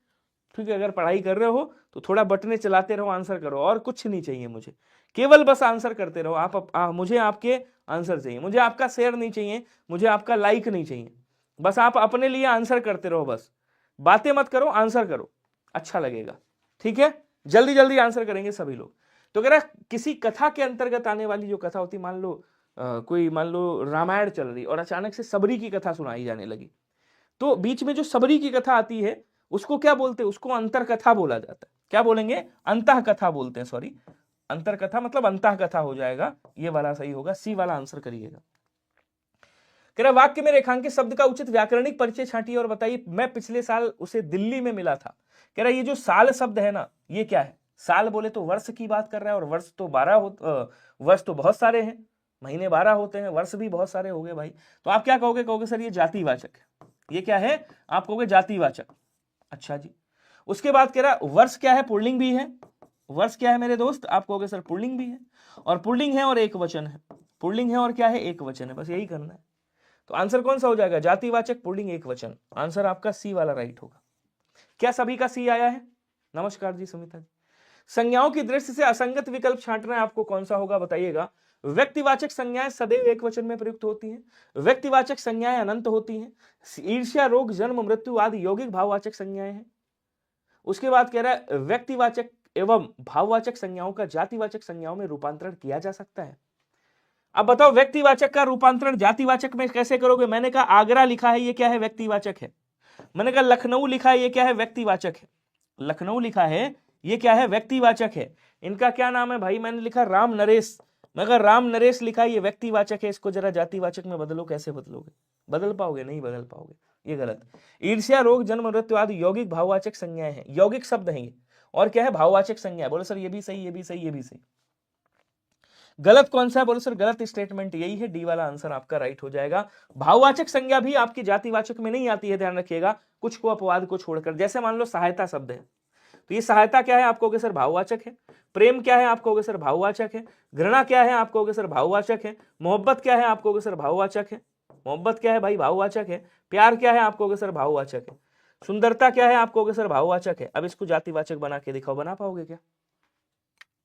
ठीक है। अगर पढ़ाई कर रहे हो तो थोड़ा बटने चलाते रहो, आंसर करो, और कुछ नहीं चाहिए मुझे, केवल बस आंसर करते रहो। मुझे आपके आंसर चाहिए, मुझे आपका शेयर नहीं चाहिए, मुझे आपका लाइक नहीं चाहिए। बस आप अपने लिए आंसर करते रहो, बस बातें मत करो, आंसर करो, अच्छा लगेगा, ठीक है। जल्दी जल्दी आंसर करेंगे सभी लोग। तो कह रहा किसी कथा के अंतर्गत आने वाली जो कथा होती, मान लो रामायण चल रही और अचानक से सबरी की कथा सुनाई जाने लगी, तो बीच में जो सबरी की कथा आती है उसको क्या बोलते हैं? उसको अंतर कथा बोला जाता है। क्या बोलेंगे? अंतः कथा बोलते हैं, सॉरी, अंतर कथा मतलब अंतः कथा हो जाएगा, ये वाला सही होगा, सी वाला आंसर करिएगा। कह रहा वाक्य में रेखांकित शब्द का उचित व्याकरणिक परिचय छांटिए और बताइए। मैं पिछले साल उसे दिल्ली में मिला था। कह रहा ये जो साल शब्द है ना, ये क्या है? साल बोले तो वर्ष की बात कर रहा है, और वर्ष तो 12 वर्ष तो बहुत सारे हैं, महीने 12 होते हैं, वर्ष भी बहुत सारे हो गए भाई। तो आप क्या कहोगे? कहोगे सर ये जातिवाचक है। ये क्या है? आप कहोगे जातिवाचक। अच्छा जी। उसके बाद कह रहा वर्ष क्या है? पुल्लिंग भी है। वर्ष क्या है मेरे दोस्त? आप कहोगे सर पुल्लिंग भी है, और पुल्लिंग है और एक वचन है। पुल्लिंग है और क्या है? एक वचन है। बस यही करना है। तो आंसर कौन सा हो जाएगा? जातिवाचक, पुल्लिंग, एक वचन। आंसर आपका सी वाला राइट होगा। क्या सभी का सी आया है? नमस्कार जी सुमिता जी। संज्ञाओं की दृष्टि से असंगत विकल्प छांटना है आपको, कौन सा होगा बताइएगा। व्यक्तिवाचक संज्ञाएं सदैव एक वचन में प्रयुक्त होती हैं। व्यक्तिवाचक संज्ञाएं अनंत होती हैं। ईर्ष्या, रोग, जन्म, मृत्यु आदि यौगिक भाववाचक संज्ञाएं हैं। उसके बाद कह रहा है व्यक्तिवाचक एवं भाववाचक संज्ञाओं का जातिवाचक संज्ञाओं में रूपांतरण किया जा सकता है। अब बताओ व्यक्तिवाचक का रूपांतरण जातिवाचक में कैसे करोगे? मैंने कहा आगरा लिखा है, ये क्या है? व्यक्तिवाचक है। मैंने कहा लखनऊ लिखा है, ये क्या है? व्यक्तिवाचक है। लखनऊ लिखा है, ये क्या है? व्यक्तिवाचक है। इनका क्या नाम है भाई? मैंने लिखा राम नरेश। मैं कहा राम नरेश लिखा है, ये व्यक्तिवाचक है, इसको जरा जातिवाचक में बदलो। कैसे बदलोगे? बदल पाओगे? नहीं बदल पाओगे, ये गलत। ईर्ष्या, रोग, जन्म, मृत्यु आदि यौगिक भाववाचक संज्ञाएं हैं, यौगिक शब्द हैं ये। और क्या है? भाववाचक संज्ञा। बोले सर ये भी सही, ये भी सही, ये भी सही। गलत कौन सा है? बोले सर गलत स्टेटमेंट यही है, डी वाला आंसर आपका राइट हो जाएगा। भाववाचक संज्ञा भी आपकी जातिवाचक में नहीं आती है, ध्यान रखिएगा, कुछ को अपवाद को छोड़कर। जैसे मान लो सहायता शब्द है, तो ये सहायता क्या है? आप कहोगे सर भाववाचक है। प्रेम क्या है? आप कहोगे सर भाववाचक है। घृणा क्या है? आप कहोगे सर भाववाचक है। मोहब्बत क्या है? आप कहोगे सर भाववाचक है। मोहब्बत क्या है भाई? भाववाचक है। प्यार क्या है? आप कहोगे सर भाववाचक है। सुंदरता क्या है? आप कहोगे सर भाववाचक है। अब इसको जातिवाचक बना के दिखाओ, बना पाओगे क्या?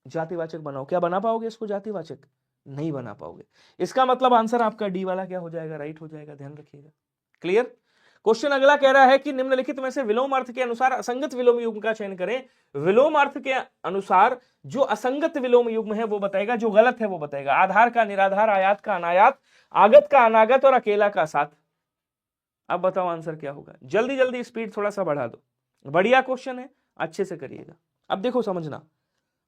जातिवाचक बनाओ, क्या बना पाओगे इसको जातिवाचक? नहीं बना पाओगे। इसका मतलब आंसर आपका डी वाला क्या हो जाएगा? राइट हो जाएगा, ध्यान रखिएगा। क्लियर? क्वेश्चन अगला कह रहा है कि निम्नलिखित में से विलोम अर्थ के अनुसार असंगत विलोम युग्म का चयन करें। विलोम अर्थ के अनुसार जो असंगत विलोम युग्म है वो बताएगा, जो गलत है वो बताएगा। आधार का निराधार, आयात का अनायात, आगत का अनागत और अकेला का साथ। अब बताओ आंसर क्या होगा? जल्दी जल्दी स्पीड थोड़ा सा बढ़ा दो, बढ़िया क्वेश्चन है, अच्छे से करिएगा। अब देखो समझना,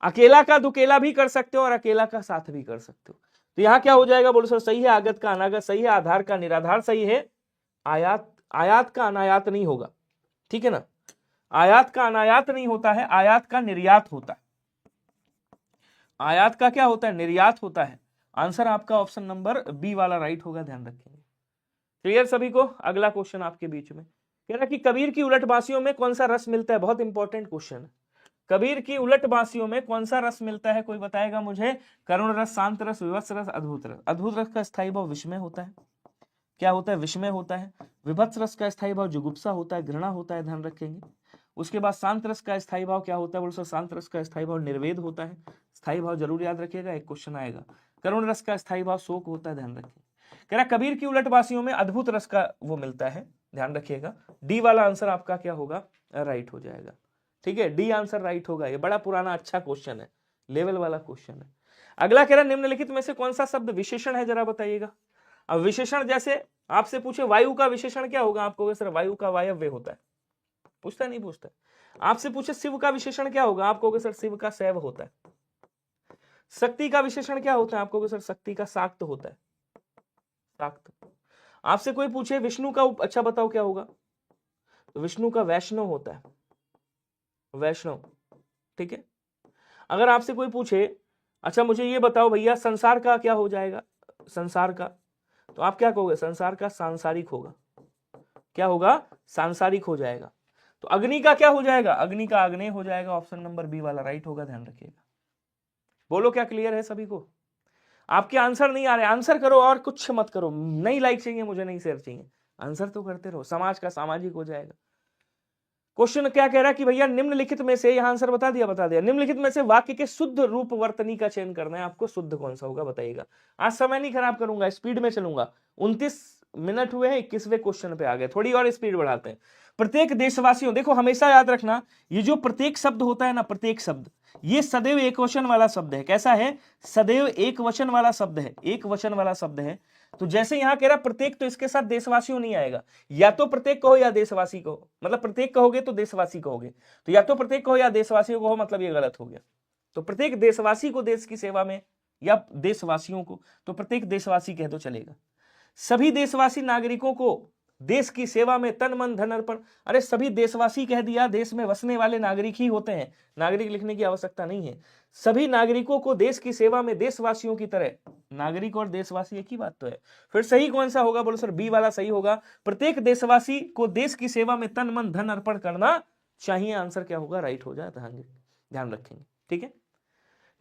अकेला का दुकेला भी कर सकते हो और अकेला का साथ भी कर सकते हो। तो यहां क्या हो जाएगा? बोलो सर सही है, आगत का अनागत सही है, आधार का निराधार सही है, आयात का अनायात नहीं होगा, ठीक है ना। आयात का अनायात नहीं होता है, आयात का निर्यात होता है। आयात का क्या होता है? निर्यात होता है। आंसर आपका ऑप्शन नंबर बी वाला राइट होगा, ध्यान रखेंगे। क्लियर सभी को? अगला क्वेश्चन आपके बीच में कह रहा है कि कबीर की उलट बांसियों में कौन सा रस मिलता है? बहुत इंपॉर्टेंट क्वेश्चन है। कबीर की उलट बांसियों में कौन सा रस मिलता है, कोई बताएगा मुझे? करुण रस, शांत रस, विभत्स रस, अद्भुत रस। अद्भुत रस का स्थायी भाव विस्मय होता है। क्या होता है? विस्मय होता है। विभत्स रस का स्थायी भाव जुगुप्सा होता है, घृणा होता है, ध्यान रखेंगे। उसके बाद शांत रस का स्थायी भाव क्या होता है? बोलो सर, शांत रस का स्थायी भाव निर्वेद होता है। स्थायी भाव जरूर याद रखिएगा, एक क्वेश्चन आएगा। करुण रस का स्थायी भाव शोक होता है, ध्यान रखिए। कह रहा कबीर की उलटबासियों में अद्भुत रस का वो मिलता है, ध्यान रखिएगा। डी वाला आंसर आपका क्या होगा? राइट हो जाएगा। ठीक है, डी आंसर राइट होगा। ये बड़ा पुराना अच्छा क्वेश्चन है, लेवल वाला क्वेश्चन है। अगला कह रहा निम्नलिखित में से कौन सा शब्द विशेषण है, जरा बताइएगा। अब विशेषण जैसे आपसे पूछे वायु का विशेषण क्या होगा, आपको सर वायु का वायव्य होता है। पूछता नहीं पूछता? आपसे पूछे शिव का विशेषण क्या होगा, आप कहोगे सर शिव का शैव होता है। शक्ति का विशेषण क्या होता है, आप कहोगे सर शक्ति का शाक्त होता है, शाक्त। आपसे कोई पूछे विष्णु का अच्छा बताओ क्या होगा, तो विष्णु का वैष्णव होता है, वैष्णव। ठीक है। अगर आपसे कोई पूछे अच्छा मुझे ये बताओ भैया संसार का क्या हो जाएगा, संसार का, तो आप क्या कहोगे? संसार का सांसारिक होगा। क्या होगा? सांसारिक हो जाएगा। तो अग्नि का क्या हो जाएगा? अग्नि का आग्नेय हो जाएगा। ऑप्शन नंबर बी वाला राइट होगा, ध्यान रखिएगा। बोलो क्या क्लियर है सभी को? आपके आंसर नहीं आ रहे, आंसर करो और कुछ मत करो। नहीं लाइक चाहिए मुझे, नहीं शेयर चाहिए, आंसर तो करते रहो, समाज का सामाजिक हो जाएगा। क्वेश्चन क्या कह रहा है कि भैया निम्नलिखित में से, यहां आंसर बता दिया, निम्नलिखित में से वाक्य के शुद्ध रूप वर्तनी का चयन करना है आपको। शुद्ध कौन सा होगा बताइएगा। आज समय नहीं खराब करूंगा, स्पीड में चलूंगा। 29 मिनट हुए हैं, 21वें क्वेश्चन पे आ गए, थोड़ी और स्पीड बढ़ाते हैं। प्रत्येक देशवासियों, देखो हमेशा याद रखना, ये जो प्रत्येक शब्द होता है ना, प्रत्येक शब्द, ये सदैव एक वचन वाला शब्द है। कैसा है? सदैव एक वचन वाला शब्द है, एक वचन वाला शब्द है। तो जैसे यहां कह रहा प्रत्येक, तो इसके साथ देशवासियों नहीं आएगा। या तो प्रत्येक कहो या देशवासी कहो, मतलब प्रत्येक कहोगे तो देशवासी कहोगे, तो या तो प्रत्येक कहो या देशवासियों कहो, मतलब ये गलत हो गया। तो प्रत्येक देशवासी को देश की सेवा में, या देशवासियों को, तो प्रत्येक देशवासी कह दो चलेगा। सभी देशवासी नागरिकों को देश की सेवा में तन मन धन अर्पण, अरे सभी देशवासी कह दिया, देश में बसने वाले नागरिक ही होते हैं, नागरिक लिखने की आवश्यकता नहीं है। सभी नागरिकों को देश की सेवा में देशवासियों की तरह, नागरिक और देशवासी एक ही बात तो है। फिर सही कौन सा होगा? बोलो सर बी वाला सही होगा। प्रत्येक देशवासी को देश की सेवा में तन मन धन अर्पण करना चाहिए। आंसर क्या होगा? राइट हो जाता है, ध्यान रखेंगे। ठीक है।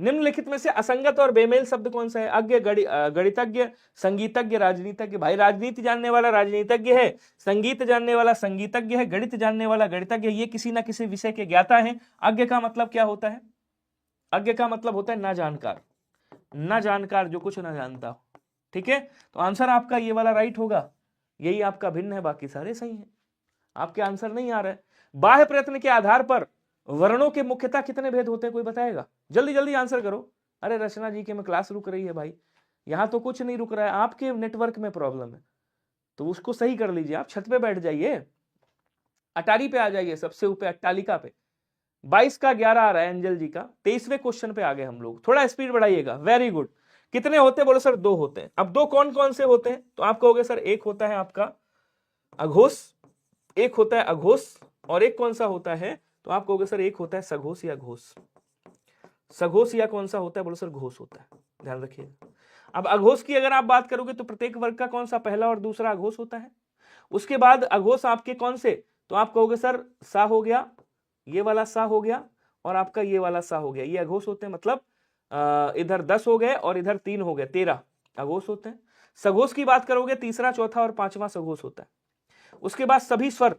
निम्नलिखित में से असंगत और बेमेल शब्द कौन सा है? अज्ञ, गणितज्ञ, संगीतज्ञ, राजनीतिज्ञ। भाई राजनीति जानने वाला राजनीतिज्ञ है, संगीत जानने वाला संगीतज्ञ है, गणित जानने वाला गणितज्ञ, ये किसी ना किसी विषय के ज्ञाता है। अज्ञ का मतलब क्या होता है? अज्ञ का मतलब होता है ना जानकार, ना जानकार, जो कुछ ना जानता हो। ठीक है। तो आंसर आपका ये वाला राइट होगा, यही आपका भिन्न है, बाकी सारे सही हैं। आपके आंसर नहीं आ रहे। बाह्य प्रयत्न के आधार पर वर्णों के मुख्यतः कितने भेद होते हैं, कोई बताएगा? जल्दी जल्दी आंसर करो। अरे रचना जी के में क्लास रुक रही है भाई, यहां तो कुछ नहीं रुक रहा है, आपके नेटवर्क में प्रॉब्लम है, तो उसको सही कर लीजिए। आप छत पे बैठ जाइए, अटारी पे आ जाइए, सबसे ऊपर अट्टालिका पे। 22 का 11 आ रहा है एंजल जी का। 23वें क्वेश्चन पे आ गए हम लोग, थोड़ा स्पीड बढ़ाइएगा। Very good. कितने होते हैं? बोलो सर 2 होते हैं। अब 2 कौन कौन से होते हैं? तो आप कहोगे सर एक होता है आपका अघोष, एक होता है अघोष, और एक कौन सा होता है? तो आप कहोगे सर एक होता है सघोष या घोष। सघोष या कौन सा होता है? बोलो सर घोष होता है, ध्यान रखिएगा। अब अघोष की अगर आप बात करोगे तो प्रत्येक वर्ग का कौन सा पहला और दूसरा अघोष होता है। उसके बाद अघोष आपके कौन से? तो आप कहोगे सर सा हो गया, ये वाला सा हो गया, और आपका ये वाला सा हो गया, ये अघोष होते हैं। मतलब इधर 10 हो गए और इधर 3 हो गए, 13 अघोष होते हैं। सघोष की बात करोगे तीसरा, चौथा और पांचवा सघोष होता है। उसके बाद सभी स्वर,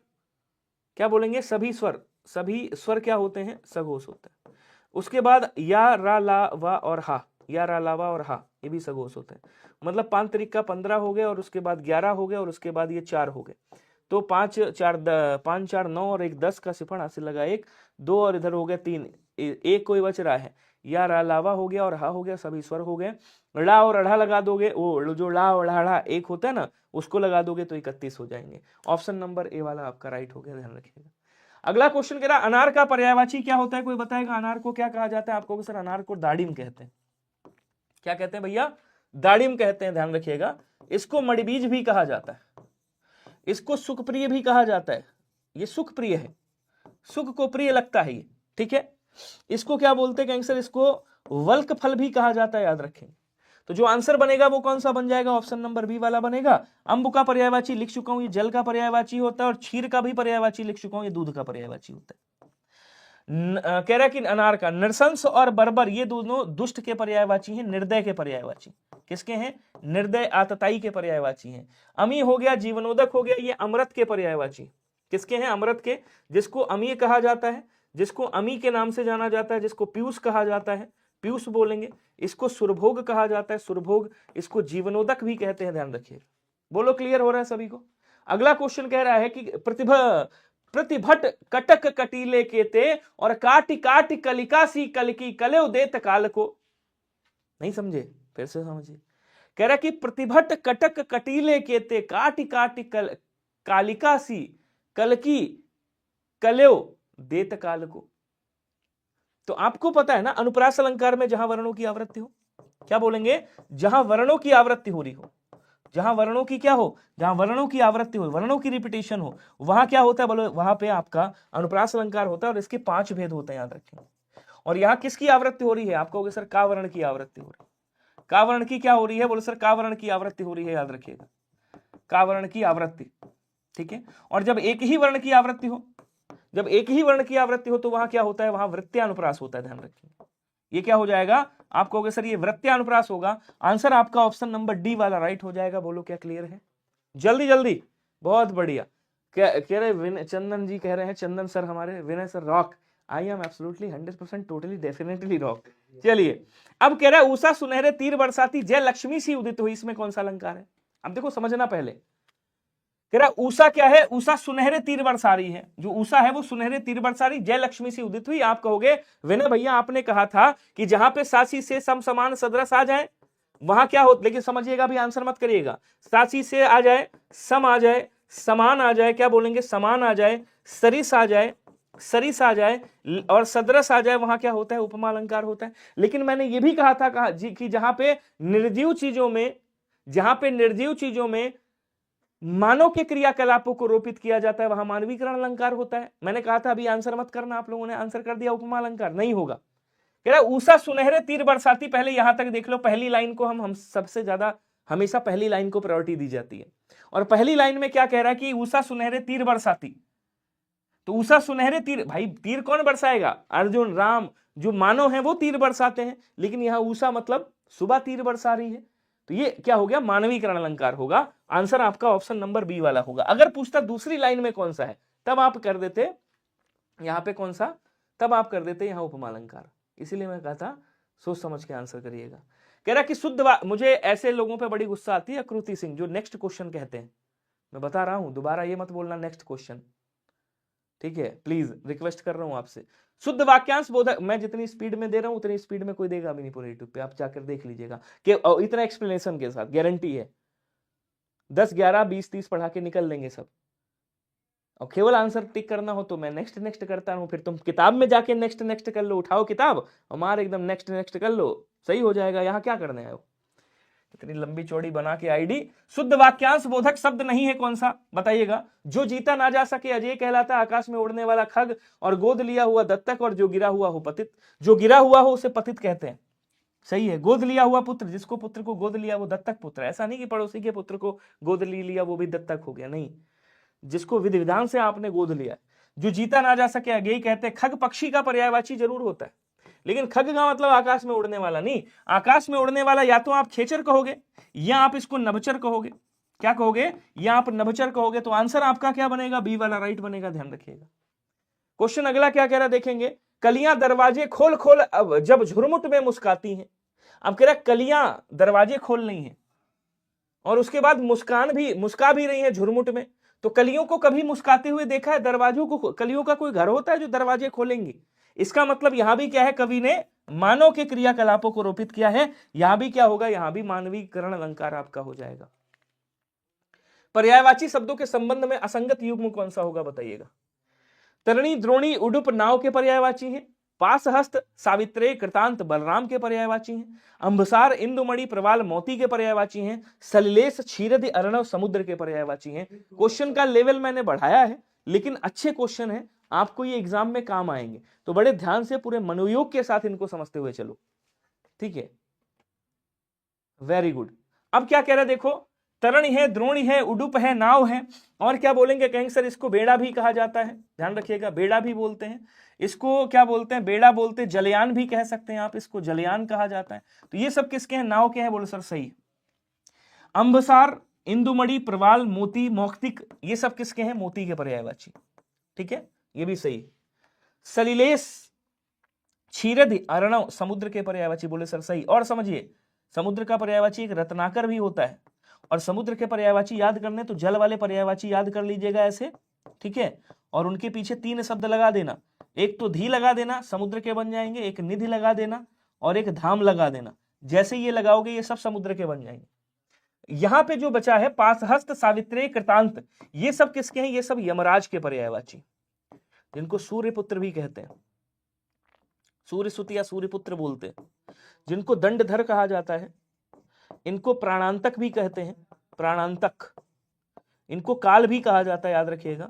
क्या बोलेंगे? सभी स्वर, सभी स्वर क्या होते हैं? सघोष होता है। उसके बाद या, रा, ला, वा और हा, या, रा, ला, वा और हा, ये भी सघोष होते हैं। मतलब 5 तरीका 15 हो गए, और उसके बाद 11 हो गए, और उसके बाद ये 4 हो गए। तो 5 4 9 और 1 10 का सिफर हासिल लगा, 1 2 और इधर हो गया 3, एक कोई बच रहा है। या, रा, लावा हो गया और हा हो गया, सभी स्वर हो गए। ला और अढ़ा लगा दोगे, वो जो ला और अढ़ा एक होता है ना, उसको लगा दोगे तो 31 हो जाएंगे। ऑप्शन नंबर ए वाला आपका राइट हो गया, ध्यान रखिएगा। अगला क्वेश्चन कह रहा अनार का पर्यायवाची क्या होता है, कोई बताएगा? अनार को क्या कहा जाता है? आपको सर अनार को दाड़िम कहते हैं। क्या कहते हैं भैया? दाड़िम कहते हैं, ध्यान रखिएगा। इसको मणिबीज भी कहा जाता है, इसको सुखप्रिय भी कहा जाता है। ये सुखप्रिय है, सुख को प्रिय लगता है ये। ठीक है। इसको क्या बोलते हैं सर? इसको वल्क फल भी कहा जाता है, याद रखें। तो जो आंसर बनेगा वो कौन सा बन जाएगा? ऑप्शन नंबर बी वाला बनेगा। अम्ब का पर्यायवाची लिख चुका हूं, ये जल का पर्यायवाची होता है, और क्षीर का भी पर्यायवाची लिख चुका हूं, ये दूध का पर्यायवाची होता है। कह रहा है कि अनार का नृशंस और बर्बर ये दोनों दुष्ट के पर्यायवाची हैं, निर्दय के पर्यायवाची। किसके हैं? निर्दय आतताई के पर्यायवाची हैं। अमी हो गया, जीवनोदक हो गया, ये अमृत के पर्यायवाची। किसके हैं? अमृत के, जिसको अमी कहा जाता है, जिसको अमी के नाम से जाना जाता है, जिसको पीयूष कहा जाता है, पीयूष बोलेंगे। इसको सुरभोग कहा जाता है, सुरभोग। इसको जीवनोदक भी कहते हैं, ध्यान रखिएगा। बोलो, क्लियर हो रहा है सभी को? अगला क्वेश्चन कह रहा है कि प्रतिभट कटक कटीले केते और काटी काटी कलिका सी कलकी कले देत काल को। नहीं समझे? फिर से समझिए। कह रहा है कि प्रतिभट कटक कटीले केते काटी काटी कालिका सी कलकी कल्यो देत काल को। तो आपको पता है ना, अनुप्रास अलंकार में जहां वर्णों की आवृत्ति हो, क्या बोलेंगे? जहां वर्णों की आवृत्ति हो रही हो, जहां वर्णों की क्या हो, जहां वर्णों की आवृत्ति हो, वर्णों की रिपीटेशन हो, वहां क्या होता है? बोलो, वहां पे आपका अनुप्रास अलंकार होता है और इसके 5 भेद होते हैं, याद रखें। और यहां किसकी आवृत्ति हो रही है? आप कहोगे सर का वर्ण की आवृत्ति हो रही है। का वर्ण की क्या हो रही है? बोलो सर का वर्ण की आवृत्ति हो रही है, याद रखिएगा, का वर्ण की आवृत्ति। ठीक है। और जब एक ही वर्ण की आवृत्ति हो, जब एक ही वर्ण की आवृत्ति हो तो वहां क्या होता है? वहां वृत्त्यानुप्रास होता है, ध्यान रखिए। ये क्या हो जाएगा? आप कहोगे सर ये वृत्त्यानुप्रास होगा। आंसर आपका ऑप्शन नंबर डी वाला राइट हो जाएगा। बोलो क्या क्लियर है? जल्दी जल्दी, बहुत बढ़िया। कह रहे चंदन जी, कह रहे हैं चंदन सर हमारे, Vinay sir rock. I am absolutely 100% totally definitely rock. चलिए, अब कह रहा है उषा सुनहरे तीर बरसाती जय लक्ष्मी सी उदित हुई। इसमें कौन सा अलंकार है? अब देखो, समझना पहले। कह रहा उषा क्या है? उषा सुनहरे तीर बरसा रही है। जो उषा है वो सुनहरे तीर बरसा रही, जय लक्ष्मी सी उदित हुई। आप कहोगे विनय भैया आपने कहा था कि जहां पे सासी से सम समान सदृश आ जाए वहां क्या हो, लेकिन समझिएगा भी, आंसर मत करिएगा। सासी से आ जाए, सम आ जाए, समान आ जाए, क्या बोलेंगे? समान आ जाए, सरिस आ जाए, सरिस आ जाए, और सदृश आ जाए, वहां क्या होता है? उपमा अलंकार होता है। लेकिन मैंने ये भी कहा था कि जहां पे निर्जीव चीजों में, जहां पे निर्जीव चीजों में मानव के क्रियाकलापों को रोपित किया जाता है वहां मानवीकरण अलंकार होता है। मैंने कहा था, अभी आंसर मत करना। आप लोगों ने आंसर कर दिया उपमा अलंकार, नहीं होगा। कह रहा उषा सुनहरे तीर बरसाती। पहले यहां तक देख लो, पहली लाइन को हम सबसे ज्यादा, हमेशा पहली लाइन को प्रायोरिटी दी जाती है। और पहली लाइन में क्या कह रहा है कि उषा सुनहरे तीर बरसाती। तो उषा सुनहरे तीर, भाई तीर कौन बरसाएगा? अर्जुन, राम, जो मानव है वो तीर बरसाते हैं। लेकिन यहां उषा मतलब सुबह तीर बरसा रही है। तो ये क्या हो गया? मानवीकरण अलंकार होगा। आंसर आपका ऑप्शन नंबर बी वाला होगा। अगर पूछता दूसरी लाइन में कौन सा है, तब आप कर देते यहां पे कौन सा, तब आप कर देते यहां उपमा अलंकार। इसीलिए मैं कहा था सोच समझ के आंसर करिएगा। कह रहा कि शुद्ध मुझे ऐसे लोगों पे बड़ी गुस्सा आती है, कृति सिंह, जो नेक्स्ट क्वेश्चन कहते हैं। मैं बता रहा हूं, दोबारा ये मत बोलना नेक्स्ट क्वेश्चन, ठीक है? प्लीज रिक्वेस्ट कर रहा हूं आपसे। शुद्ध वाक्यांश बोधक, मैं जितनी स्पीड में दे रहा हूं उतनी स्पीड में कोई देगा भी नहीं पूरे यूट्यूब पे, आप जाकर देख लीजिएगा कि इतना एक्सप्लेनेशन के साथ, गारंटी है 10 11 20 30 पढ़ा के निकल लेंगे सब। और केवल आंसर टिक करना हो तो मैं नेक्स्ट नेक्स्ट करता हूं, फिर तुम किताब में जाके नेक्स्ट नेक्स्ट कर लो, उठाओ किताब और मार एकदम नेक्स्ट नेक्स्ट कर लो, सही हो जाएगा। यहां क्या करने आए हो इतनी लंबी चौड़ी बना के आईडी? शुद्ध वाक्यांश बोधक शब्द नहीं है, कौन सा बताइएगा? जो जीता ना जा सके अजय कहलाता, आकाश में उड़ने वाला खग, और गोद लिया हुआ दत्तक, और जो गिरा हुआ हो पतित। जो गिरा हुआ हो उसे पतित कहते हैं, सही है। गोद लिया हुआ पुत्र, जिसको पुत्र को गोद लिया वो दत्तक पुत्र। ऐसा नहीं कि पड़ोसी के पुत्र को गोद लिया वो भी दत्तक हो गया, नहीं, जिसको विधि विधान से आपने गोद लिया। जो जीता ना जा सके अज्ञेय कहते हैं। खग पक्षी का पर्यायवाची जरूर होता है, लेकिन खग का मतलब आकाश में उड़ने वाला नहीं। आकाश में उड़ने वाला या तो आप खेचर कहोगे या आप इसको नभचर कहोगे। क्या कहोगे? या आप नभचर कहोगे। तो आंसर आपका क्या बनेगा? बी वाला राइट बनेगा, ध्यान रखिएगा। क्वेश्चन अगला क्या कह रहा है देखेंगे। कलियां दरवाजे खोल खोल अब जब झुरमुट में मुस्काती हैं। अब कह रहा है कलियां दरवाजे खोल रही हैं और उसके बाद मुस्का भी रही है झुरमुट में। तो कलियों को कभी मुस्काते हुए देखा है? दरवाजों को, कलियों का कोई घर होता है जो दरवाजे खोलेंगी? इसका मतलब यहां भी क्या है? कवि ने मानव के क्रियाकलापों को रोपित किया है। यहां भी क्या होगा? यहां भी मानवीकरण अलंकार आपका हो जाएगा। पर्यायवाची शब्दों के संबंध में असंगत युग्म कौन सा होगा बताइएगा? तरणी, द्रोणी, उडुप नाव के पर्यायवाची हैं। पासहस्त, सावित्रे, कृतांत बलराम के पर्यायवाची हैं। अंबसार, इंदुमणि, प्रवाल मोती के पर्यायवाची हैं। सलिलेश, क्षीरद, अर्णव समुद्र के पर्यायवाची हैं। क्वेश्चन का लेवल मैंने बढ़ाया है, लेकिन अच्छे क्वेश्चन है, आपको ये एग्जाम में काम आएंगे। तो बड़े ध्यान से पूरे मनोयोग के साथ इनको समझते हुए चलो, ठीक है? Very good. अब क्या कह रहा है देखो, तरणि है, द्रोणी है, उडुप है, नाव है, और क्या बोलेंगे, कहेंगे सर इसको बेड़ा भी कहा जाता है, ध्यान रखिएगा, बेड़ा भी बोलते हैं इसको, क्या बोलते हैं, बेड़ा बोलते हैं, जलयान भी कह सकते हैं आप इसको, जलयान कहा जाता है। तो ये सब किसके हैं, नाव के हैं, बोलो सर सही। अंबसार, इंदुमणि, प्रवाल, मोती, मौक्तिक, ये सब किसके हैं, मोती के पर्यायवाची, ठीक है, ये भी सही। सलिलेश, क्षीरद, अर्णव, समुद्र के पर्यायवाची, बोले सर सही। और समझिए समुद्र का पर्यायवाची एक रत्नाकर भी होता है, और समुद्र के पर्यायवाची याद करने तो जल वाले पर्यायवाची याद कर लीजिएगा ऐसे, ठीक है, और उनके पीछे 3 शब्द लगा देना, एक तो धी लगा देना, समुद्र के बन जाएंगे, एक निधि लगा देना, और एक धाम लगा देना। जैसे ये लगाओगे ये सब समुद्र के बन जाएंगे। यहां पे जो बचा है पाशहस्त, सावित्रेय, कृतांत, ये सब किसके हैं, ये सब यमराज के पर्यायवाची, जिनको सूर्यपुत्र भी कहते हैं, सूर्यसुत या सूर्यपुत्र बोलते हैं, जिनको दंडधर कहा जाता है, इनको प्राणांतक भी कहते हैं, प्राणांतक, इनको काल भी कहा जाता है, याद रखिएगा।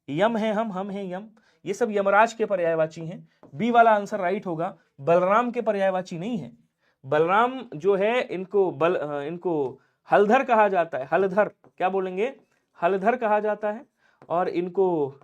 यम है हम है यम, ये सब यमराज के पर्यायवाची हैं। बी वाला आंसर राइट होगा। बलराम के पर्यायवाची नहीं है, बलराम जो है इनको हलधर कहा जाता है, हलधर, क्या बोलेंगे, हलधर कहा जाता है, और इनको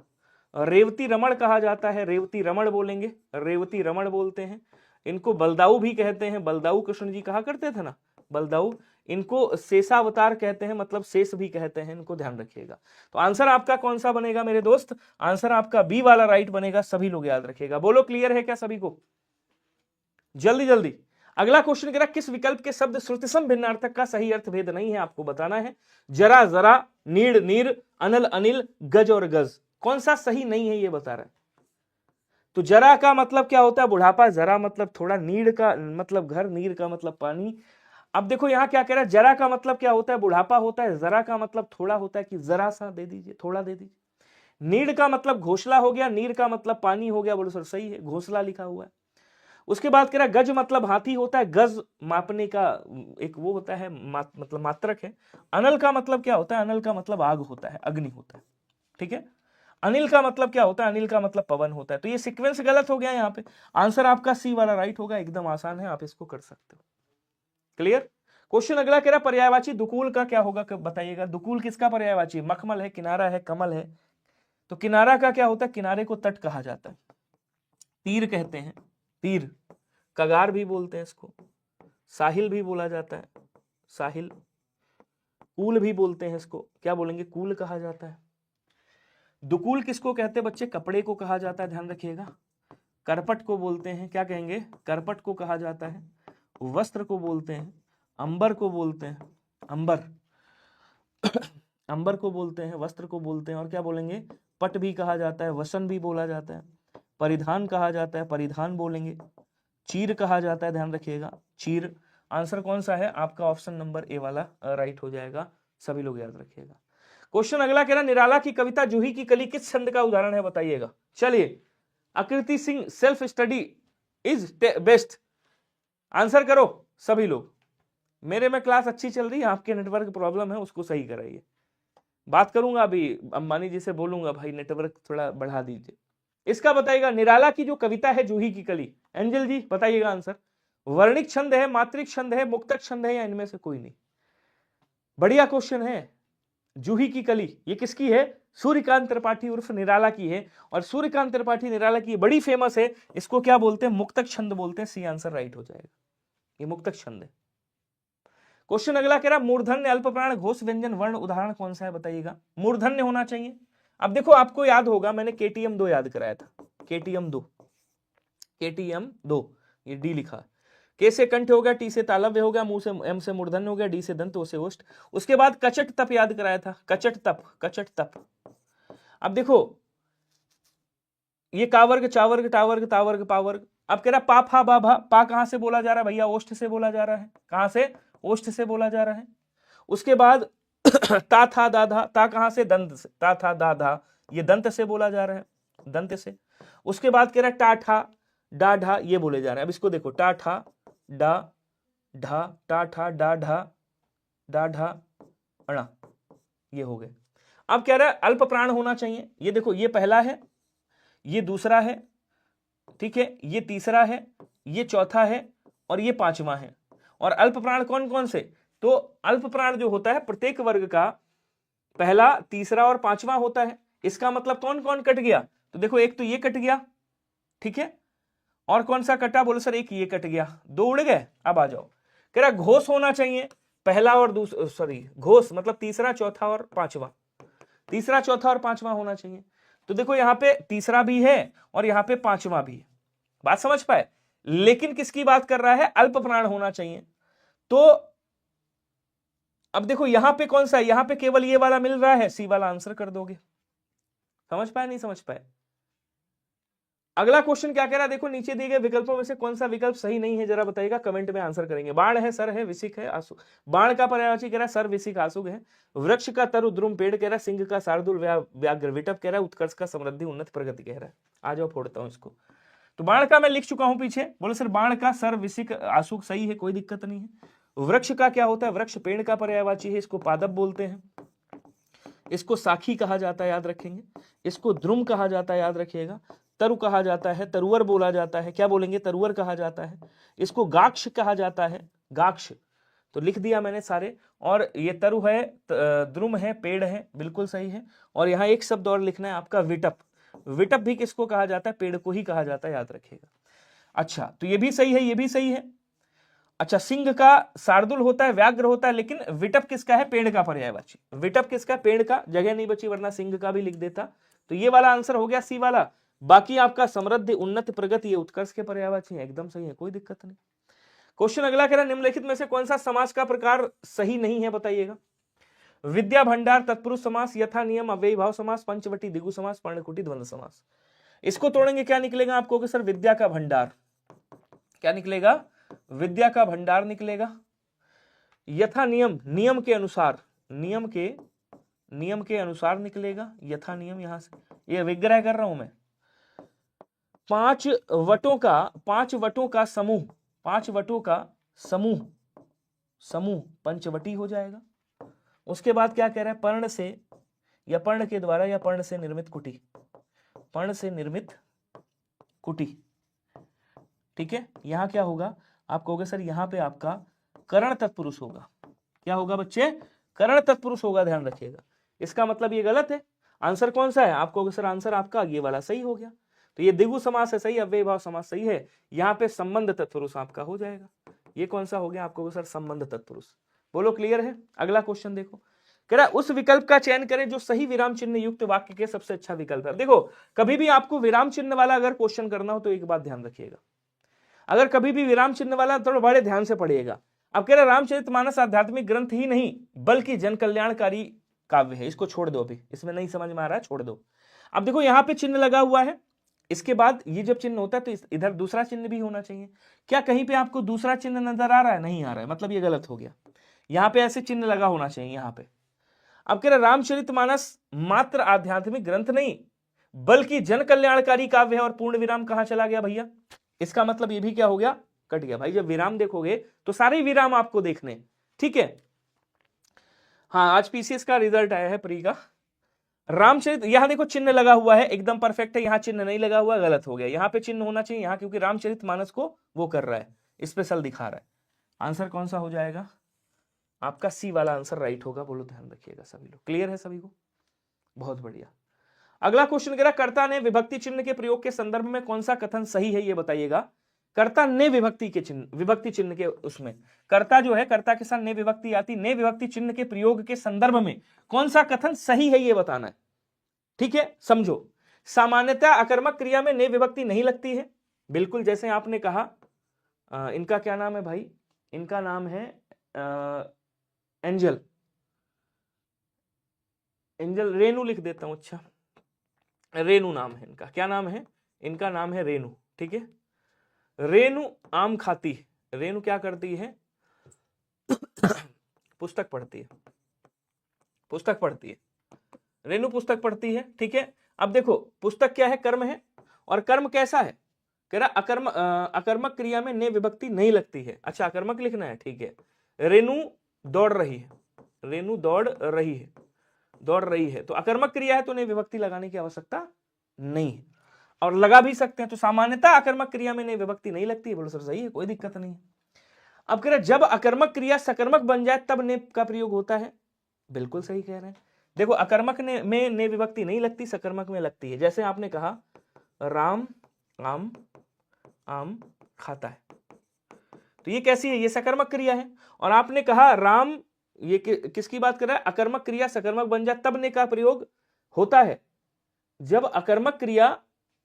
रेवती रमण कहा जाता है, रेवती रमण बोलेंगे, रेवती रमण बोलते हैं। इनको बलदाऊ भी कहते हैं, बलदाऊ कृष्ण जी कहा करते थे ना, बलदाऊ। इनको शेषावतार कहते हैं, मतलब शेष भी कहते हैं, इनको ध्यान रखिएगा। तो आंसर आपका कौन सा बनेगा मेरे दोस्त, आंसर आपका बी वाला राइट बनेगा, सभी लोग याद रखिएगा। बोलो क्लियर है क्या सभी को, जल्दी जल्दी। अगला क्वेश्चन कह रहा किस विकल्प के शब्द श्रुतिसम भिन्नार्थक का सही अर्थ भेद नहीं है, आपको बताना है। जरा जरा, नीड़ नीर, अनल अनिल, गज और गज, कौन सा सही नहीं है ये बता रहा है। तो जरा का मतलब क्या होता है, बुढ़ापा, जरा मतलब थोड़ा, नीड़ का मतलब घर, नीर का मतलब पानी। अब देखो यहां क्या कह रहा है, जरा का मतलब क्या होता है, बुढ़ापा होता है, जरा का मतलब थोड़ा होता है कि जरा सा दे दीजिए, थोड़ा दे दीजिए। नीड़ का मतलब घोंसला हो गया, नीर का मतलब पानी हो गया, बोलो सर सही है, घोंसला लिखा हुआ है। उसके बाद कह रहा गज मतलब हाथी होता है, गज मापने का एक वो होता है, मतलब मात्रक है। अनल का मतलब क्या होता है, अनल का मतलब आग होता है, अग्नि होता है, ठीक है। अनिल का मतलब क्या होता है, अनिल का मतलब पवन होता है। तो ये सीक्वेंस गलत हो गया यहाँ पे, आंसर आपका सी वाला राइट होगा, एकदम आसान है, आप इसको कर सकते हो। क्लियर। क्वेश्चन अगला कह रहा पर्यायवाची दुकूल का क्या होगा, बताइएगा। दुकूल किसका पर्यायवाची, मखमल है, किनारा है, कमल है। तो किनारा का क्या होता है, किनारे को तट कहा जाता है, तीर कहते हैं, तीर, कगार भी बोलते हैं इसको, साहिल भी बोला जाता है, साहिल, कूल भी बोलते हैं इसको, क्या बोलेंगे, कूल कहा जाता है। दुकूल किसको कहते हैं बच्चे, कपड़े को कहा जाता है, ध्यान रखिएगा। करपट को बोलते हैं, क्या कहेंगे, करपट को कहा जाता है। वस्त्र को बोलते हैं, अंबर को बोलते हैं, अंबर अंबर को बोलते हैं, वस्त्र को बोलते हैं, और क्या बोलेंगे, पट भी कहा जाता है, वसन भी बोला जाता है, परिधान कहा जाता है, परिधान बोलेंगे, चीर कहा जाता है, ध्यान रखिएगा, चीर। आंसर कौन सा है आपका, ऑप्शन नंबर ए वाला राइट हो जाएगा, सभी लोग याद रखिएगा। क्वेश्चन अगला कह रहा निराला की कविता जूही की कली किस छंद का उदाहरण है, बताइएगा। चलिए, आकृति Singh, self study is best, answer करो सभी लोग। मेरे में क्लास अच्छी चल रही है, आपके नेटवर्क प्रॉब्लम है, उसको सही कराइए। बात करूंगा अभी अंबानी जी से, बोलूंगा भाई नेटवर्क थोड़ा बढ़ा दीजिए। इसका बताइएगा, निराला की जो कविता है जूही की कली, एंजल जी बताइएगा आंसर। वर्णिक छंद है, मात्रिक छंद है, मुक्तक छंद है, या इनमें से कोई नहीं। बढ़िया क्वेश्चन है। जूही की कली ये किसकी है, सूर्यकांत त्रिपाठी उर्फ निराला की है, और सूर्यकांत त्रिपाठी निराला की बड़ी फेमस है, इसको क्या बोलते हैं, मुक्तक छंद बोलते हैं। सी आंसर राइट हो जाएगा, ये मुक्तक छंद है। क्वेश्चन अगला कह रहा मूर्धन्य, अल्पप्राण, घोष व्यंजन, वर्ण उदाहरण कौन सा है, बताइएगा। मूर्धन्य होना चाहिए। अब देखो आपको याद होगा, मैंने KTM 2 याद कराया था, KTM 2, KTM 2, ये डी लिखा, के से कंठ हो गया, टी से तालव्य हो गया, मुंह से एम से मूर्धन्य हो गया, डी से दंत, ओ से ओष्ठ। उसके बाद कचट तप याद कराया था, कचट तप, कचट तप। अब देखो ये कावर्ग, चावर्ग, टावर्ग, तावर्ग, पावर्ग। अब कह रहा पा फा बा भा, पा कहां से बोला जा रहा है भैया, ओष्ठ से बोला जा रहा है, कहां से, ओष्ठ से बोला जा रहा है। उसके बाद ता था दा धा, ता कहां से, दंत से, ता था दा धा, ये दंत से बोला जा रहा है, दंत से। उसके बाद कह रहा टा ठा डा ढा, ये बोले जा रहे हैं। अब इसको देखो, टा ठा डा ढा, टा ठा डा ढा, डा ढा अणा, ये हो गए। अब कह रहा है अल्प प्राण होना चाहिए। ये देखो, ये पहला है, ये दूसरा है, ठीक है, ये तीसरा है, ये चौथा है, और ये पांचवा है। और अल्प प्राण कौन कौन से, तो अल्प प्राण जो होता है प्रत्येक वर्ग का पहला, तीसरा और पांचवा होता है। इसका मतलब कौन कौन कट गया? तो देखो एक तो ये कट गया, ठीक है, और कौन सा कटा? बोलो सर एक ये कट गया, दो उड़ गए। अब आ जाओ, कह रहा घोष होना चाहिए पहला और दूसरा, सॉरी घोष मतलब तीसरा, चौथा और पांचवा, तीसरा, चौथा और पांचवा होना चाहिए। तो देखो यहां पे तीसरा भी है और यहां पे पांचवा भी है, बात समझ पाए? लेकिन किसकी बात कर रहा है? अल्प प्राण होना चाहिए। तो अब देखो यहां पे कौन सा है? यहां पे केवल ये वाला मिल रहा है, सी वाला आंसर कर दोगे। समझ पाए नहीं समझ पाए? अगला क्वेश्चन क्या कह रहा है? देखो नीचे दिए गए विकल्पों में से कौन सा विकल्प सही नहीं है, जरा बताइएगा, कमेंट में आंसर करेंगे। बाण है, सर है, विसिक है, आसु। बाण का पर्यायवाची कह रहा है सर, विसिक, आसुक है। वृक्ष का तरु द्रुम पेड़ कह रहा है, सिंह का शार्दुल व्याघ्र विटप कह रहा है, उत्कर्ष का समृद्धि उन्नत प्रगति कह रहा है। आ जाओ फोड़ता हूं इसको। तो बाण का मैं लिख चुका हूं पीछे, बोलो सर बाण का सर, विसिक, आसुक सही है, कोई दिक्कत नहीं है। वृक्ष का क्या होता है? वृक्ष पेड़ का पर्यायवाची है, इसको पादप बोलते हैं। इसको साखी कहा जाता है, याद रखेंगे। इसको द्रुम कहा जाता है, याद रखिएगा। तरु कहा जाता है, तरुवर बोला जाता है, क्या बोलेंगे? तरुवर कहा जाता है। इसको गाक्ष कहा जाता है, गाक्ष। तो लिख दिया मैंने सारे। और ये तरु है, द्रुम है, पेड़ है, बिल्कुल सही है। और यहाँ एक शब्द और लिखना है आपका, विटप। विटप भी किसको कहा जाता है? पेड़ को ही कहा जाता है, याद रखिएगा। अच्छा, तो ये भी सही है, ये भी सही है। अच्छा, सिंह का शार्दुल होता है, व्याघ्र होता है, लेकिन विटप किसका है? पेड़ का पर्यायवाची। विटप किसका? पेड़ का। जगह नहीं बची, वरना सिंह का भी लिख देता। तो ये वाला आंसर हो गया, सी वाला। बाकी आपका समृद्धि, उन्नत, प्रगति, ये उत्कर्ष के पर्यायवाची है, एकदम सही है, कोई दिक्कत नहीं। क्वेश्चन अगला कह रहा है निम्नलिखित में से कौन सा समास का प्रकार सही नहीं है, बताइएगा। विद्या भंडार, तत्पुरुष समास, यथा नियम, अव्ययी भाव समास, पंचवटी, दिगु समास, पर्णकुटी, द्वंद्व समास। इसको तोड़ेंगे, क्या निकलेगा आपको? सर विद्या का भंडार। क्या निकलेगा? विद्या का भंडार निकलेगा। यथा नियम, नियम के अनुसार, नियम के अनुसार निकलेगा। यथा नियम, यहां से ये विग्रह कर रहा हूं मैं। पांच वटों का समूह, पांच वटों का समूह, पंचवटी हो जाएगा। उसके बाद क्या कह रहा है? पर्ण से या पर्ण के द्वारा या पर्ण से निर्मित कुटी, पर्ण से निर्मित कुटी, ठीक है। यहां क्या होगा? आप कहोगे सर यहां पे आपका करण तत्पुरुष होगा। क्या होगा बच्चे? करण तत्पुरुष होगा, ध्यान रखिएगा। इसका मतलब ये गलत है। आंसर कौन सा है? आप कहोगे सर आंसर आपका ये वाला सही हो गया। तो ये दिगु समास है, सही। अव्ययी भाव समास सही है। यहाँ पे संबंध तत्पुरुष आपका हो जाएगा। ये कौन सा हो गया? आप कहोगे सर संबंध तत्पुरुष। बोलो क्लियर है? अगला क्वेश्चन देखो, कह रहा उस विकल्प का चयन करें जो सही विराम चिन्ह युक्त वाक्य के सबसे अच्छा विकल्प है। देखो कभी भी आपको विराम चिन्ह वाला अगर क्वेश्चन करना हो तो एक बात ध्यान रखिएगा, अगर कभी भी विराम चिन्ह वाला थोड़ा बड़े ध्यान से पढ़िएगा। अब कह रहा रामचरितमानस आध्यात्मिक ग्रंथ ही नहीं बल्कि जन कल्याणकारी काव्य है। इसको छोड़ दो, अभी इसमें नहीं समझ में आ रहा है, छोड़ दो। अब देखो यहां पे चिन्ह लगा हुआ है, इसके बाद ये जब चिन्ह होता है तो इधर दूसरा चिन्ह भी होना चाहिए। क्या कहीं पे आपको दूसरा चिन्ह नजर आ रहा है? नहीं आ रहा है, मतलब ये गलत हो गया। यहां पे ऐसे चिन्ह लगा होना चाहिए यहां पे। अब कह रहा रामचरितमानस मात्र आध्यात्मिक ग्रंथ नहीं बल्कि जन कल्याणकारी काव्य है, और पूर्ण विराम कहां चला गया भैया? इसका मतलब ये भी क्या हो गया? कट गया। भाई जब विराम देखोगे तो सारे विराम आपको देखने, ठीक है। हाँ, आज पीसीएस का रिजल्ट आया है प्री का। रामचरित, यहां देखो चिन्ह लगा हुआ है, एकदम परफेक्ट है। यहां चिन्ह नहीं लगा हुआ, गलत हो गया। यहां पे चिन्ह होना चाहिए यहां, क्योंकि रामचरितमानस को वो कर रहा है, स्पेशल दिखा रहा है। आंसर कौन सा हो जाएगा? आपका सी वाला आंसर राइट होगा। बोलो ध्यान रखिएगा सभी लोग। क्लियर है सभी को? बहुत बढ़िया। अगला क्वेश्चन कह रहा कर्ता ने विभक्ति चिन्ह के प्रयोग के संदर्भ में कौन सा कथन सही है, ये बताइएगा। कर्ता ने विभक्ति के चिन्ह, विभक्ति चिन्ह के उसमें कर्ता जो है, कर्ता के साथ ने विभक्ति आती, ने विभक्ति चिन्ह के प्रयोग के संदर्भ में कौन सा कथन सही है, ये बताना है, ठीक है। समझो, सामान्यतः अकर्मक क्रिया में ने विभक्ति नहीं लगती है, बिल्कुल जैसे आपने कहा। इनका क्या नाम है भाई? इनका नाम है एंजल, एंजल, रेनू लिख देता हूं। अच्छा, रेनू नाम है इनका। क्या नाम है इनका? नाम है रेनू, ठीक है। रेनू आम खाती है। रेनू क्या करती है? पुस्तक पढ़ती है, पुस्तक पढ़ती है। रेनू पुस्तक पढ़ती है, ठीक है। अब देखो पुस्तक क्या है? कर्म है, और कर्म कैसा है? कह रहा अकर्मक क्रिया में ने विभक्ति नहीं लगती है। अच्छा, अकर्मक लिखना है, ठीक है। रेनू दौड़ रही है, रेनू दौड़ रही है, दौड़ रही है। तो अकर्मक क्रिया है तो ने विभक्ति लगाने की आवश्यकता नहीं है, और लगा भी सकते हैं। तो सामान्यतः अकर्मक क्रिया में ने विभक्ति नहीं लगती है। बोलो सर सही है, कोई दिक्कत नहीं है। अब कह रहे जब अकर्मक क्रिया सकर्मक बन जाए तब ने का प्रयोग होता है। बिल्कुल सही कह रहे हैं। देखो अकर्मक में विभक्ति नहीं लगती, सकर्मक में लगती है। जैसे आपने कहा राम आम आम खाता है, तो ये कैसी है, ये सकर्मक क्रिया है। और आपने कहा राम, ये किसकी बात कर रहा है, अकर्मक क्रिया सकर्मक बन जाए तब ने का प्रयोग होता है, जब अकर्मक क्रिया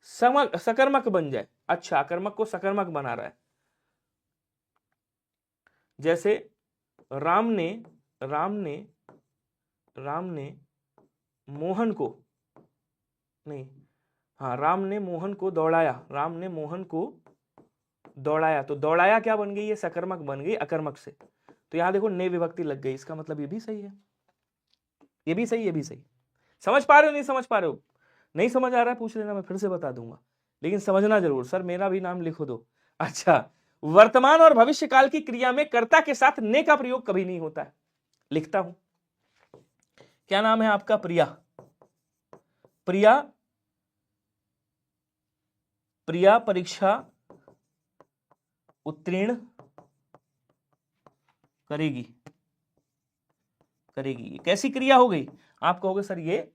सकर्मक बन जाए। अच्छा, अकर्मक को सकर्मक बना रहा है। जैसे राम ने मोहन को, नहीं, हाँ, राम ने मोहन को दौड़ाया, राम ने मोहन को दौड़ाया, तो दौड़ाया क्या बन गई, ये सकर्मक बन गई अकर्मक से। तो यहां देखो ने विभक्ति लग गई, इसका मतलब ये भी सही है, ये भी सही, ये भी सही। समझ पा रहे हो, नहीं समझ पा रहे हो? नहीं समझ आ रहा है पूछ लेना, मैं फिर से बता दूंगा, लेकिन समझना जरूर। सर मेरा भी नाम लिखो दो। अच्छा, वर्तमान और भविष्य काल की क्रिया में कर्ता के साथ ने का प्रयोग कभी नहीं होता है। लिखता हूं, क्या नाम है आपका, प्रिया। प्रिया, प्रिया परीक्षा उत्तीर्ण करेगी, करेगी। कैसी क्रिया हो गई? आप कहोगे सर ये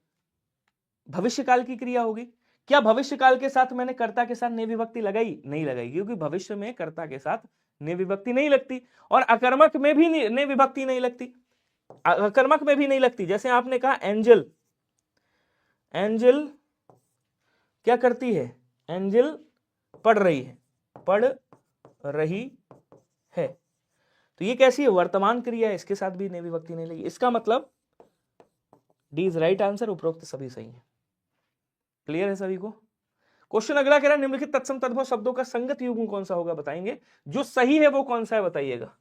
भविष्य काल की क्रिया होगी। क्या भविष्य काल के साथ मैंने कर्ता के साथ ने विभक्ति लगाई? नहीं लगाई, क्योंकि भविष्य में कर्ता के साथ ने विभक्ति नहीं लगती, और अकर्मक में भी ने विभक्ति नहीं लगती, अकर्मक में भी नहीं लगती। जैसे आपने कहा एंजल, एंजल क्या करती है, एंजल पढ़ रही है, पढ़ रही है, तो ये कैसी है, वर्तमान क्रिया है, इसके साथ भी ने विभक्ति नहीं लगी। इसका मतलब डी इज राइट आंसर, उपरोक्त सभी सही है। क्लियर है सभी को? क्वेश्चन अगला कह रहा है निम्नलिखित तत्सम तद्भव शब्दों का संगत युग्म कौन सा होगा, बताएंगे। जो सही है वो कौन सा है बताइएगा।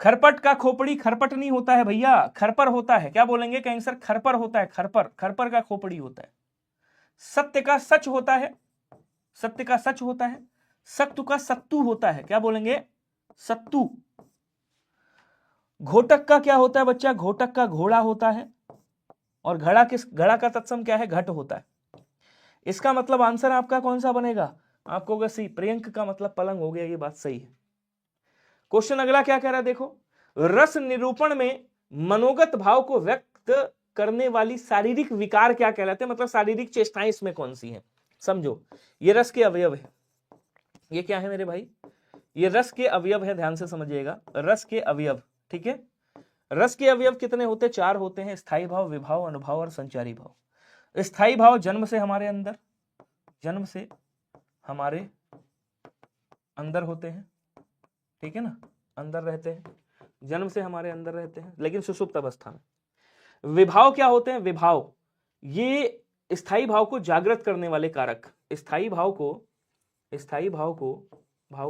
खरपट का खोपड़ी खरपट नहीं होता है भैया, खरपर होता है। क्या बोलेंगे, कहेंगे सर खरपर होता है, खरपर, खरपर का खोपड़ी होता है। सत्य का सच होता है, सत्य का सच होता है। सत्तु का सत्तू होता है, क्या बोलेंगे, सत्तू। घोटक का क्या होता है बच्चा, घोटक का घोड़ा होता है। और घड़ा का तत्सम क्या है, घट होता है। इसका मतलब आंसर आपका कौन सा बनेगा, आपको होगा सी, प्रियंक का मतलब पलंग हो गया, ये बात सही है। क्वेश्चन अगला क्या कह रहा है, देखो, रस निरूपण में मनोगत भाव को व्यक्त करने वाली शारीरिक विकार क्या कहलाते हैं, मतलब शारीरिक चेष्टाएं इसमें कौन सी हैं। समझो, ये रस के अवयव है, ये क्या है मेरे भाई, ये रस के अवयव है, ध्यान से समझिएगा, रस के अवयव, ठीक है। रस के अवयव कितने होते हैं, 4 होते हैं, स्थायी भाव, विभाव, अनुभाव और संचारी भाव। स्थायी भाव जन्म से हमारे अंदर, जन्म से हमारे अंदर होते हैं, ठीक है ना, अंदर रहते हैं, जन्म से हमारे अंदर रहते हैं, लेकिन सुषुप्त अवस्था में। विभाव क्या होते हैं, विभाव ये स्थायी भाव को जागृत करने वाले कारक, स्थायी भाव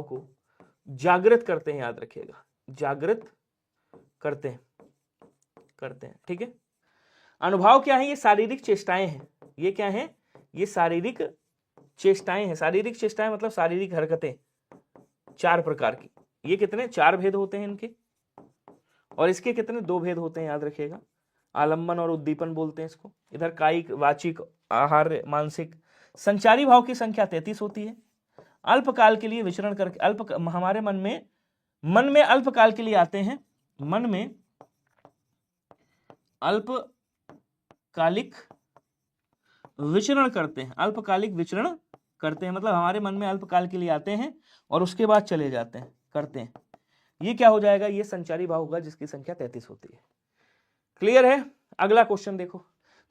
को जागृत करते हैं, याद रखिएगा, जागृत करते हैं, ठीक है। अनुभव क्या है, ये शारीरिक चेष्टाएं हैं, ये क्या है, ये शारीरिक चेष्टाएं हैं। शारीरिक चेष्टाएं मतलब शारीरिक हरकतें 4 प्रकार की। ये कितने, 4 भेद होते हैं इनके, और इसके कितने, 2 भेद होते हैं, याद रखिएगा। आलंबन और उद्दीपन बोलते हैं इसको। इधर कायिक, वाचिक, आहार्य, मानसिक। संचारी भाव की संख्या 33 होती है। अल्पकाल के लिए विचरण करके, हमारे मन में अल्पकाल के लिए आते हैं, मन में अल्पकालिक विचरण करते हैं, अल्पकालिक विचरण करते हैं, मतलब हमारे मन में अल्पकाल के लिए आते हैं और उसके बाद चले जाते हैं, करते हैं। ये क्या हो जाएगा, ये संचारी भाव होगा जिसकी संख्या 33 होती है। क्लियर है? अगला क्वेश्चन देखो,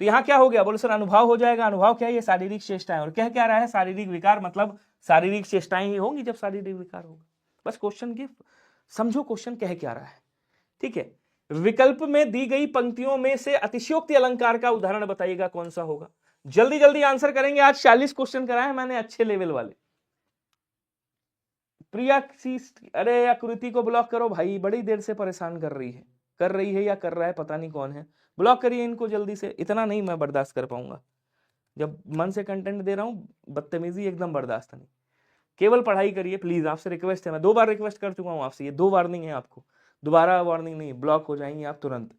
तो यहां क्या हो गया, बोलो सर अनुभाव हो जाएगा। अनुभाव क्या है, ये शारीरिक चेष्टाएं, और क्या रहा है, शारीरिक विकार, मतलब शारीरिक चेष्टाएं ही होंगी जब शारीरिक विकार होगा। बस क्वेश्चन की समझो, क्वेश्चन कह क्या रहा है, ठीक है। विकल्प में दी गई पंक्तियों में से अतिशयोक्ति अलंकार का उदाहरण बताइएगा कौन सा होगा। जल्दी जल्दी आंसर करेंगे, आज 40 क्वेश्चन कराए मैंने अच्छे लेवल वाले। प्रिया, अरे आकृति को ब्लॉक करो भाई, बड़ी देर से परेशान कर रही है या कर रहा है, पता नहीं कौन है। ब्लॉक करिए इनको जल्दी से, इतना नहीं मैं बर्दाश्त कर पाऊंगा। जब मन से कंटेंट दे रहा हूं, बदतमीजी एकदम बर्दाश्त नहीं। केवल पढ़ाई करिए प्लीज, आपसे रिक्वेस्ट है। मैं 2 बार रिक्वेस्ट कर चुका हूं आपसे, ये 2 वार्निंग है आपको, दोबारा वार्निंग नहीं, ब्लॉक हो जाएंगे आप तुरंत।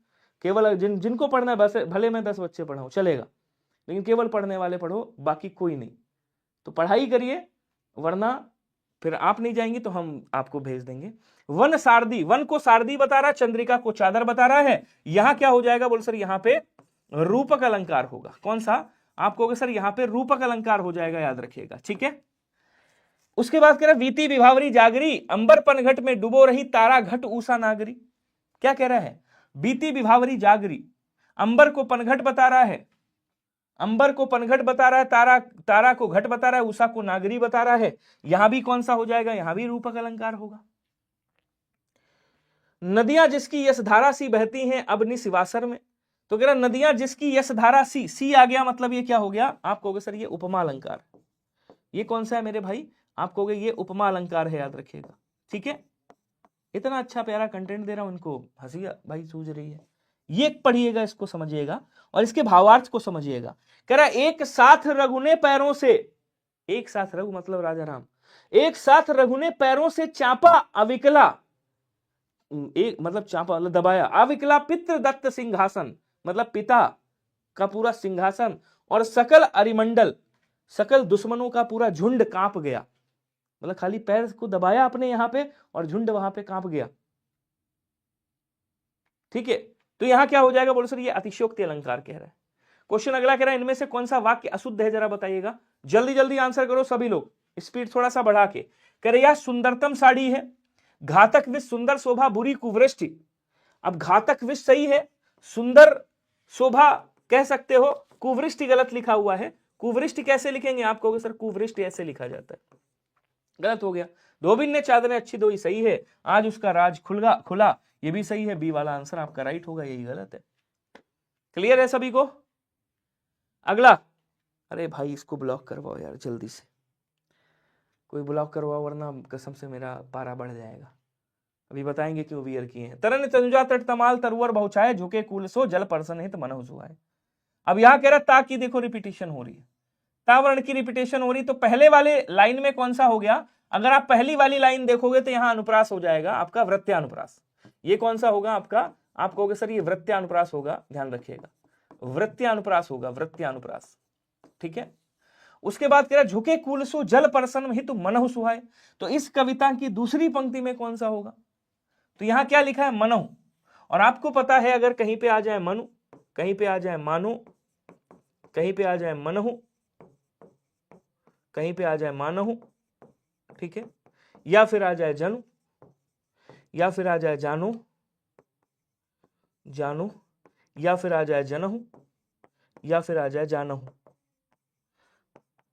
केवल जिनको पढ़ना है, बस भले मैं 10 बच्चे पढ़ाऊं चलेगा, लेकिन केवल पढ़ने वाले पढ़ो, बाकी कोई नहीं। तो पढ़ाई करिए, वरना फिर आप नहीं जाएंगे तो हम आपको भेज देंगे। वन सारदी, वन को सारदी बता रहा, चंद्रिका को चादर बता रहा है। यहां क्या हो जाएगा बोल सर, यहां पे रूपक अलंकार होगा। कौन सा? आप कहोगे सर यहां पे रूपक अलंकार हो जाएगा, याद रखिएगा, ठीक है। उसके बाद कह रहा वीति विभावरी जागरी, अंबर पनघट में डुबो रही तारा घट ऊषा नागरी। क्या कह रहा है? बीती विभावरी जागरी, अंबर को पनघट बता रहा है, अंबर को पनघट बता रहा है, तारा को घट बता रहा है, उषा को नागरी बता रहा है। यहां भी कौन सा हो जाएगा? यहां भी रूपक अलंकार होगा। नदियां जिसकी यशधारा सी बहती हैं अब निशिवासर में, तो कह रहा नदियां जिसकी यशधारा सी आ गया, मतलब ये क्या हो गया? आप कहोगे सर ये उपमा अलंकार। ये कौन सा है मेरे भाई? आप कहोगे ये उपमा अलंकार है, याद रखिएगा, ठीक है। इतना अच्छा प्यारा कंटेंट दे रहा हूं, इनको हंसी भाई सूझ रही है। ये पढ़िएगा, इसको समझिएगा और इसके भावार्थ को समझिएगा। कह रहा एक साथ रघुने पैरों से, एक साथ रघु मतलब राजा राम, एक साथ रघुने पैरों से चापा अविकला, एक मतलब चापा मतलब दबाया, अविकला पितृ दत्त सिंहासन मतलब पिता का पूरा सिंहासन, और सकल अरिमंडल, सकल दुश्मनों का पूरा झुंड कांप गया, मतलब खाली पैर को दबाया अपने यहां पे और झुंड वहां पे कांप गया, ठीक है। तो यहां क्या हो जाएगा बोलो सर, ये अतिशयोक्ति अलंकार कह रहा है। क्वेश्चन अगला कह रहा है इनमें से कौन सा वाक्य अशुद्ध है, जरा बताइएगा। जल्दी जल्दी आंसर करो सभी लोग, स्पीड थोड़ा सा बढ़ा के। कह रहे यह सुंदरतम साड़ी है, घातक विष सुंदर शोभा बुरी कुवृष्टि। अब घातक विष सही है, सुंदर शोभा कह सकते हो, कुवृष्टि गलत लिखा हुआ है। कुवृष्टि कैसे लिखेंगे? आप कहोगे सर कुवृष्टि ऐसे लिखा जाता है, गलत हो गया। धोबिन ने चादरें अच्छी धोई सही है, आज उसका राज खुला, ये भी सही है। बी वाला आंसर आपका राइट होगा, यही गलत है। क्लियर है सभी को? अगला, अरे भाई इसको ब्लॉक करवाओ यार जल्दी से, कोई ब्लॉक करवाओ वरना कसम से मेरा पारा बढ़ जाएगा। अभी बताएंगे क्यों वियर किए हैं। तरन तनुजा तट तमाल तरुवर बहुछाए, झुके कुल सो जल परसन हित मनहु सुहाए। अब यहां कह रहा ता की देखो रिपीटेशन हो रही है, ता वर्ण की रिपीटेशन हो रही, तो पहले वाले लाइन में कौन सा हो गया? अगर आप पहली वाली लाइन देखोगे तो यहां अनुप्रास हो जाएगा आपका वृत्त्यानुप्रास। ये कौन सा होगा आपका? आप कहोगे सर ये वृत्त्यानुप्रास होगा, ध्यान रखिएगा, वृत्त्यानुप्रास होगा, वृत्त्यानुप्रास, ठीक है। उसके बाद कह रहा झुके कुल सो जल परसन हित मनहु सुहाए, तो इस कविता की दूसरी पंक्ति में कौन सा होगा? तो यहां क्या लिखा है? मनहु। और आपको पता है अगर कहीं पे आ जाए मनु, कहीं पे आ जाए मानो, कहीं पे आ जाए मनहु, कहीं पे आ जाए मानहु, ठीक है, या फिर आ जाए जनु, या फिर आ जाए जानो, जानो, या फिर आ जाए जनहु, या फिर आ जाए जानहु,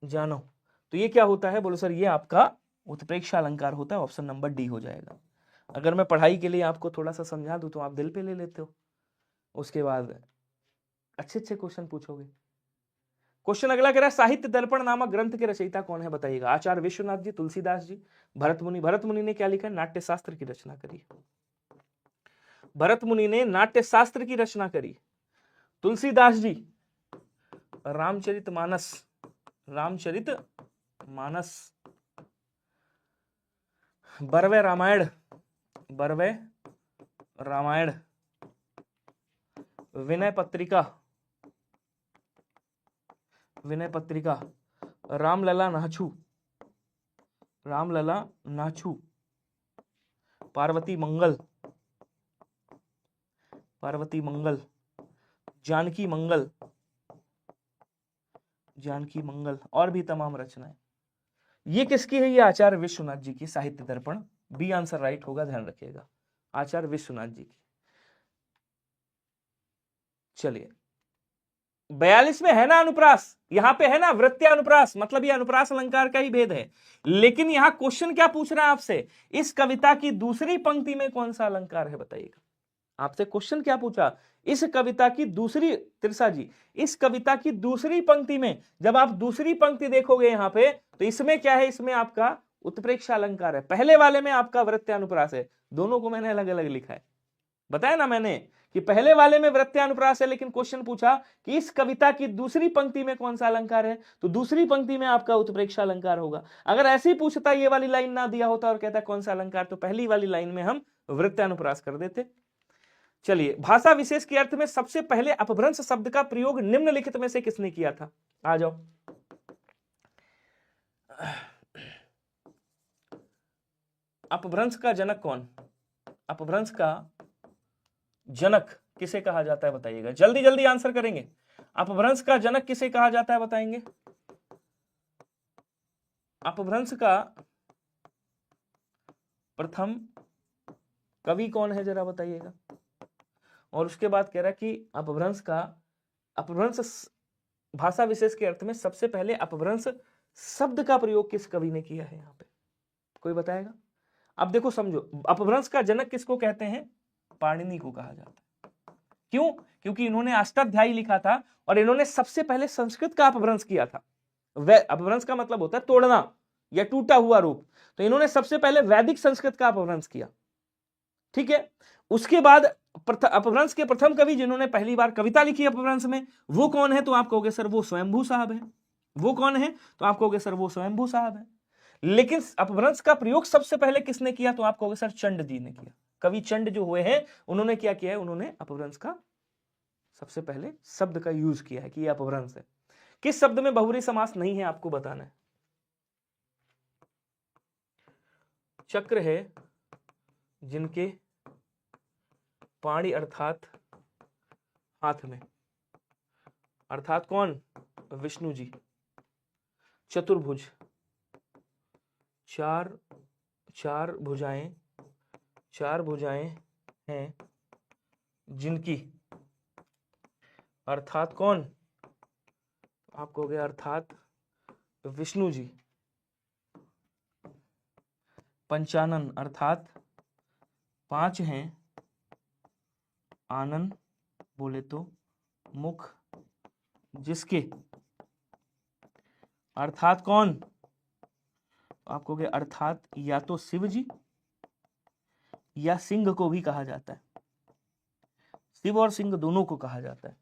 जानहु, तो ये क्या होता है बोलो सर? ये आपका उत्प्रेक्षा अलंकार होता है। ऑप्शन नंबर डी हो जाएगा। अगर मैं पढ़ाई के लिए आपको थोड़ा सा समझा दूं तो आप दिल पे ले लेते हो, उसके बाद अच्छे अच्छे क्वेश्चन पूछोगे। क्वेश्चन अगला कह रहा है साहित्य दर्पण नामक ग्रंथ के रचयिता कौन है, बताइएगा। आचार्य विश्वनाथ जी, तुलसीदास जी, भरत मुनि। भरत मुनि ने क्या लिखा है? नाट्य शास्त्र की रचना करी। भरत मुनि ने नाट्य शास्त्र की रचना करी। तुलसीदास जी रामचरितमानस, रामचरितमानस, बरवे रामायण, बरवे रामायण, विनय पत्रिका, विनय पत्रिका, रामलला नाछू, रामलला नाछू, पार्वती मंगल, पार्वती मंगल, जानकी मंगल, जानकी मंगल, और भी तमाम रचनाएं। ये किसकी है? ये आचार्य विश्वनाथ जी की साहित्य दर्पण। बी आंसर राइट होगा, ध्यान रखिएगा, आचार्य विश्वनाथ जी की। चलिए 42 में है ना अनुप्रास, यहां पे है ना वृत्त्यानुप्रास, मतलब ये अनुप्रास अलंकार का ही भेद है। लेकिन यहां क्वेश्चन क्या पूछ रहा है आपसे? इस कविता की दूसरी पंक्ति में कौन सा अलंकार है, बताइएगा। आपसे क्वेश्चन क्या पूछा? इस कविता की दूसरी, तिरसा जी, इस कविता की दूसरी पंक्ति में, जब आप दूसरी पंक्ति देखोगे यहां पे, तो इसमें क्या है? इसमें आपका उत्प्रेक्षा अलंकार है। पहले वाले में आपका वृत्त्यानुप्रास है। दोनों को मैंने अलग अलग लिखा है, बताया ना मैंने कि पहले वाले में वृत्त्यानुप्रास है, लेकिन क्वेश्चन पूछा कि इस कविता की दूसरी पंक्ति में कौन सा अलंकार है, तो दूसरी पंक्ति में आपका उत्प्रेक्षा अलंकार होगा। अगर ऐसे ही पूछता, ये वाली लाइन ना दिया होता और कहता कौन सा अलंकार, तो पहली वाली लाइन में हम वृत्त्यानुप्रास कर देते। चलिए भाषा विशेष के अर्थ में सबसे पहले अपभ्रंश शब्द का प्रयोग निम्नलिखित में से किसने किया था? आ जाओ, अपभ्रंश का जनक कौन? अपभ्रंश का जनक किसे कहा जाता है बताइएगा, जल्दी जल्दी आंसर करेंगे। अपभ्रंश का जनक किसे कहा जाता है बताएंगे? अपभ्रंश का प्रथम कवि कौन है जरा बताइएगा। और उसके बाद कह रहा है कि अपभ्रंश भाषा विशेष के अर्थ में सबसे पहले अपभ्रंश शब्द का प्रयोग किस कवि ने किया है? यहां पे कोई बताएगा? अब देखो समझो, अपभ्रंश का जनक किसको कहते हैं? पाणिनि को कहा जाता है। क्यों? क्योंकि इन्होंने अष्टाध्यायी लिखा था और इन्होंने सबसे पहले संस्कृत का अपभ्रंश किया था। अपभ्रंश का मतलब होता है तोड़ना या टूटा हुआ रूप, तो इन्होंने सबसे पहले वैदिक संस्कृत का अपभ्रंश किया। ठीक है, उसके बाद अपभ्रंश के प्रथम कवि जिन्होंने पहली बार कविता लिखी अपभ्रंश में, वो कौन है? तो आप कहोगे सर वो स्वयंभू साहब है। वो कौन है? तो आप कहोगे सर वो स्वयंभू साहब है। लेकिन अपभ्रंश का प्रयोग सबसे पहले किसने किया? तो आप कहोगे सर चंड जी ने किया। कवि चंड जो हुए हैं उन्होंने क्या किया है? उन्होंने अपभ्रंश का सबसे पहले शब्द का यूज किया है कि यह अपभ्रंश है। किस शब्द में बहुव्रीहि समास नहीं है आपको बताना है। चक्र है जिनके पाणी अर्थात हाथ में, अर्थात कौन? विष्णु जी। चतुर्भुज, चार भुजाएं हैं जिनकी, अर्थात कौन? आप कहोगे अर्थात विष्णु जी। पंचानन अर्थात 5 हैं, आनन बोले तो मुख जिसके, अर्थात कौन? आप कहोगे अर्थात या तो शिव जी या सिंह को भी कहा जाता है। शिव और सिंह दोनों को कहा जाता है।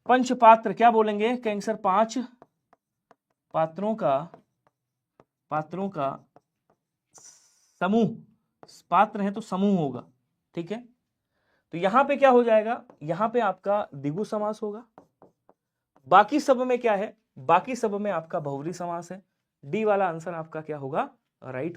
पंचपात्र क्या बोलेंगे? कहेंगे सर 5 पात्रों का समूह। पात्र है तो समूह होगा। ठीक है, तो यहां पे क्या हो जाएगा? यहां पे आपका द्विगु समास होगा। बाकी सब में क्या है? बाकी सब में आपका बहुव्रीहि समास है। डी वाला आंसर आपका क्या होगा? राइट